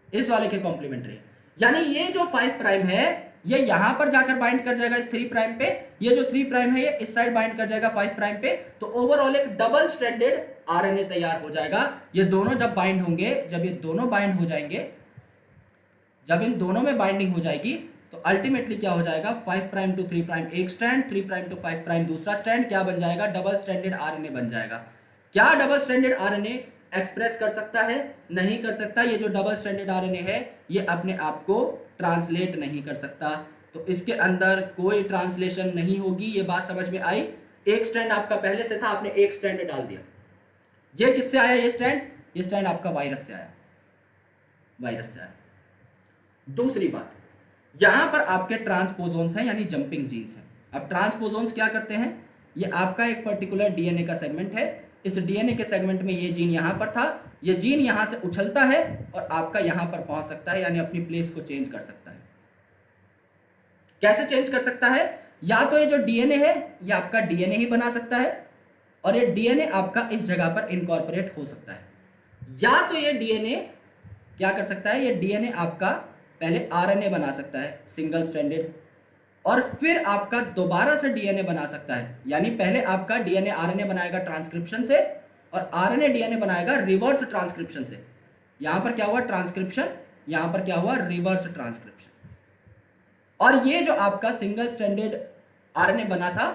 इस वाले के कॉम्प्लीमेंट्री है। यानी ये जो 5 प्राइम है ये यहां पर जाकर बाइंड कर जाएगा इस 3 प्राइम पे, ये जो 3 प्राइम है ये इस साइड बाइंड कर जाएगा 5 प्राइम पे, तो ओवरऑल एक डबल स्ट्रैंडेड आरएनए तैयार हो जाएगा। ये दोनों जब बाइंड होंगे, जब ये दोनों बाइंड हो जाएंगे, जब इन दोनों में बाइंडिंग हो जाएगी तो अल्टीमेटली क्या हो जाएगा, 5 प्राइम टू 3 प्राइम एक स्ट्रैंड, 3 प्राइम टू 5 प्राइम दूसरा स्ट्रैंड, क्या बन जाएगा, डबल स्ट्रैंडेड आरएनए बन जाएगा। क्या डबल स्ट्रैंडेड आरएनए एक्सप्रेस कर सकता है, नहीं कर सकता। ये जो डबल स्ट्रैंडेड आरएनए है ये अपने आप को ट्रांसलेट नहीं कर सकता, तो इसके अंदर कोई ट्रांसलेशन नहीं होगी। ये बात समझ में आई। एक स्ट्रैंड आपका पहले से था, आपने एक स्ट्रैंड डाल दिया। ये किससे आया, ये स्ट्रैंड आपका वायरस से आया, वायरस से आया। दूसरी बात, यहां पर आपके ट्रांसपोजोन्स हैं यानी जंपिंग जीन्स हैं। अब ट्रांसपोजोन्स क्या करते हैं, ये आपका एक पर्टिकुलर डीएनए का सेगमेंट है, इस डीएनए के सेगमेंट में ये जीन यहां पर था, ये जीन यहां से उछलता है और आपका यहां पर पहुंच सकता है, यानी अपनी प्लेस को चेंज कर सकता है। कैसे चेंज कर सकता है, या तो ये जो डीएनए है ये आपका डीएनए ही बना सकता है और ये डीएनए आपका इस जगह पर इनकॉर्पोरेट हो सकता है, या तो ये डीएनए क्या कर सकता है, ये डीएनए आपका पहले आरएनए बना सकता है सिंगल स्ट्रैंडेड, और फिर आपका दोबारा से डीएनए बना सकता है। यानी पहले आपका डीएनए आरएनए बनाएगा ट्रांसक्रिप्शन से और आरएनए डीएनए बनाएगा रिवर्स ट्रांसक्रिप्शन से। यहां पर क्या हुआ ट्रांसक्रिप्शन, यहां पर क्या हुआ रिवर्स ट्रांसक्रिप्शन। और ये जो आपका सिंगल स्ट्रैंडेड आरएनए बना था,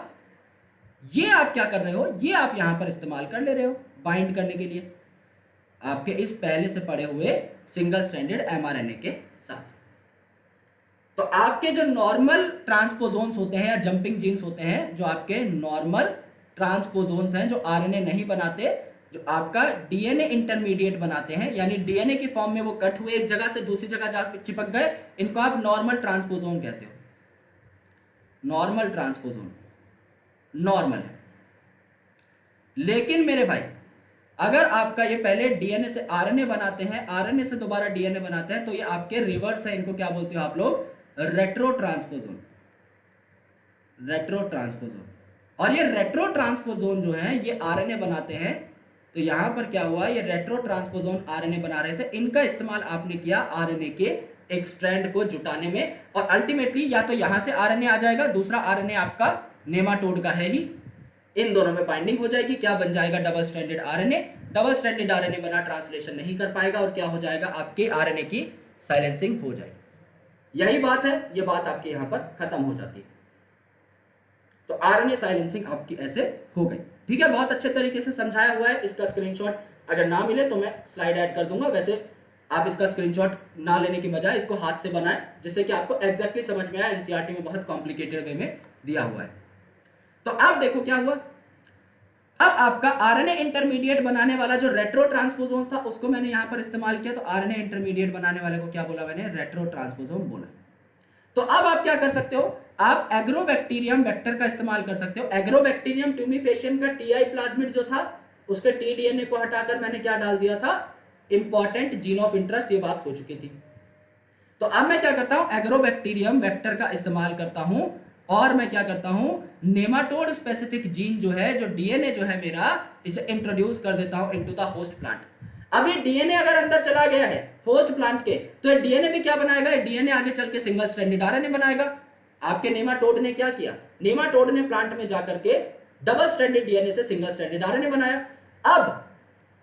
ये आप क्या कर रहे हो, ये आप यहां पर इस्तेमाल कर ले रहे हो बाइंड करने के लिए आपके इस पहले से पड़े हुए सिंगल स्ट्रैंडेड एमआरएनए के साथ। तो आपके जो नॉर्मल ट्रांसपोजोन्स होते हैं या जंपिंग जीन्स होते हैं, जो आपके नॉर्मल ट्रांसपोजोन्स हैं, जो आरएनए नहीं बनाते, जो आपका डीएनए इंटरमीडिएट बनाते हैं, यानी डीएनए की फॉर्म में वो कट हुए एक जगह से दूसरी जगह जाकर चिपक गए, इनको आप नॉर्मल ट्रांसपोजोन कहते हो। नॉर्मल ट्रांसपोजोन नॉर्मल है। लेकिन मेरे भाई, अगर आपका ये पहले डीएनए से आरएनए बनाते हैं, आरएनए से दोबारा डीएनए बनाते हैं, तो ये आपके रिवर्स है। इनको क्या बोलते हो आप लोग, रेट्रो ट्रांसपोजोन। रेट्रो ट्रांसपोजोन। और ये रेट्रो ट्रांसपोजोन जो है ये आरएनए बनाते हैं। तो यहां पर क्या हुआ, ये रेट्रो ट्रांसपोजोन आरएनए बना रहे थे, इनका इस्तेमाल आपने किया आरएनए के एक स्ट्रैंड को जुटाने में, और अल्टीमेटली या तो यहां से आरएनए आ जाएगा, दूसरा आरएनए आपका नेमाटोड का है ही, इन दोनों में बाइंडिंग हो जाएगी, क्या बन जाएगा double stranded RNA. Double stranded RNA बना ट्रांसलेशन नहीं कर पाएगा, और क्या हो जाएगा, आपके आरएनए की साइलेंसिंग हो जाएगी। यही बात है, ये बात आपके यहां पर खत्म हो जाती है। तो आरएनए साइलेंसिंग आपकी ऐसे हो गई। ठीक है, बहुत अच्छे तरीके से समझाया हुआ है। इसका स्क्रीनशॉट अगर ना मिले तो मैं स्लाइड ऐड कर दूंगा। वैसे आप इसका स्क्रीनशॉट ना लेने की बजाय इसको हाथ से बनाएं, जिससे कि आपको एग्जैक्टली समझ में आए। एनसीईआरटी में बहुत कॉम्प्लिकेटेड वे में दिया हुआ है। तो अब देखो क्या हुआ, अब आपका आरएनए इंटरमीडिएट बनाने वाला जो रेट्रो ट्रांसपोजोन था, उसको मैंने यहां पर इस्तेमाल किया। तो आरएनए इंटरमीडिएट बनाने वाले को क्या बोला मैंने, रेट्रो ट्रांसपोजोन बोला। तो अब आप क्या कर सकते हो, आप एग्रोबैक्टीरियम वेक्टर का इस्तेमाल कर सकते हो। एग्रोबैक्टीरियम ट्यूमिफेशियन का टीआई प्लाज्मिड जो था, उसके टीडीएनए को हटाकर मैंने क्या डाल दिया था, इंपॉर्टेंट जीन ऑफ इंटरेस्ट। ये बात हो चुकी थी। तो अब मैं क्या करता हूं, एग्रोबैक्टीरियम वेक्टर का इस्तेमाल करता हूं, और मैं क्या करता हूं, नेमाटोड स्पेसिफिक जीन जो है, जो डीएनए जो है मेरा, इसे इंट्रोड्यूस कर देता हूं इनटू द होस्ट प्लांट। अब ये डीएनए अगर अंदर चला गया है होस्ट प्लांट के, तो डीएनए भी क्या बनाएगा, डीएनए आगे चल के सिंगल स्ट्रैंडेड आरएनए बनाएगा। आपके नेमाटोड ने क्या किया, नेमाटोड ने प्लांट में जाकर के डबल स्ट्रैंडेड डीएनए से सिंगल स्ट्रैंडेड आरएनए बनाया। अब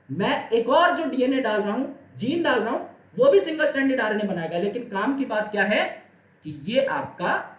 मैं एक और जो डीएनए डाल रहा हूं, जीन डाल रहा हूं, वो भी सिंगल स्ट्रैंडेड आरएनए बनाएगा। लेकिन काम की बात क्या है कि ये आपका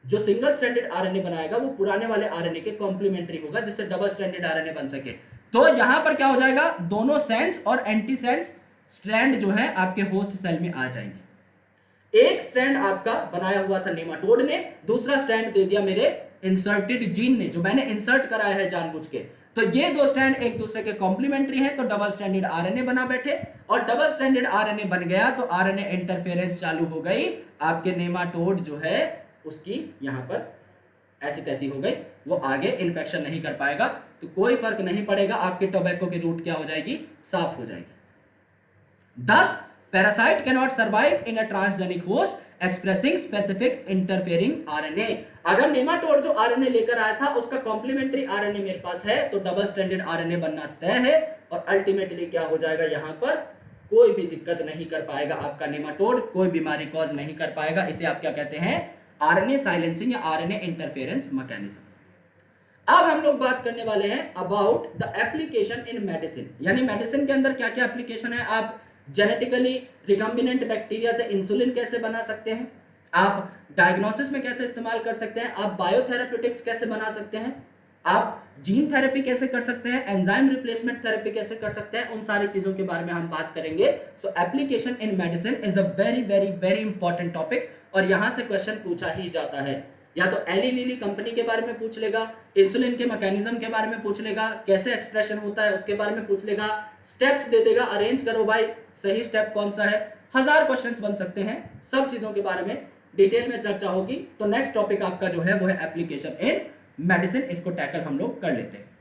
जो सिंगल स्ट्रैंडेड आरएनए बनाएगा वो पुराने वाले आरएनए के कॉम्प्लीमेंट्री होगा, जिससे डबल स्ट्रैंडेड आरएनए बन सके। तो यहां पर क्या हो जाएगा, दोनों सेंस और एंटी सेंस स्ट्रैंड जो है आपके होस्ट सेल में आ जाएंगे। एक स्ट्रैंड आपका बनाया हुआ था नेमाटोड ने, दूसरा स्ट्रैंड दे दिया मेरे इंसर्टेड जीन ने, जो मैंने इंसर्ट कराया है जानबूझ के। तो ये दो स्ट्रैंड एक दूसरे के कॉम्प्लीमेंट्री हैं, तो डबल स्ट्रैंडेड आरएनए बना बैठे, और डबल स्ट्रैंडेड आरएनए बन गया तो आरएनए इंटरफेरेंस चालू हो गई। आपके नेमाटोड जो है उसकी यहां पर ऐसी तैसी हो गई, वो आगे इन्फेक्शन नहीं कर पाएगा। तो कोई फर्क नहीं पड़ेगा, आपके टोबैको की रूट क्या हो जाएगी, साफ हो जाएगी। Thus, parasite cannot survive in a transgenic host expressing specific interfering RNA। अगर नेमाटोड जो आरएनए लेकर आया था उसका कॉम्प्लीमेंट्री आरएनए मेरे पास है, तो डबल स्ट्रैंडेड आरएनए बनना तय है, और अल्टीमेटली क्या हो जाएगा, यहां पर कोई भी दिक्कत नहीं कर पाएगा आपका नेमाटोड, कोई बीमारी कॉज नहीं कर पाएगा। इसे आप क्या कहते हैं, आरएनए साइलेंसिंग या आरएनए इंटरफेरेंस मैकेनिज्म। अब हम लोग बात करने वाले हैं about the application in medicine, यानी मेडिसिन के अंदर क्या क्या एप्लीकेशन है। आप जेनेटिकली रिकम्बिनेंट बैक्टीरिया से इंसुलिन कैसे बना सकते हैं, आप डायग्नोसिस में कैसे इस्तेमाल कर सकते हैं, आप बायोथेरेप्यूटिक्स कैसे बना सकते हैं, आप जीन थेरेपी कैसे कर सकते हैं, एंजाइम रिप्लेसमेंट थेरेपी कैसे कर सकते हैं, उन सारी चीजों के बारे में हम बात करेंगे। सो application in medicine is a very very very important topic, और यहां से क्वेश्चन पूछा ही जाता है। या तो एली लिली कंपनी के बारे में पूछ लेगा, इंसुलिन के मैकेनिज्म के बारे में पूछ लेगा, कैसे एक्सप्रेशन होता है उसके बारे में पूछ लेगा, स्टेप्स दे देगा, अरेंज करो भाई सही स्टेप कौन सा है। 1000 क्वेश्चंस बन सकते हैं, सब चीजों के बारे में डिटेल में चर्चा होगी। तो नेक्स्ट टॉपिक आपका जो है वो है एप्लीकेशन इन मेडिसिन, इसको टैकल हम लोग कर लेते हैं।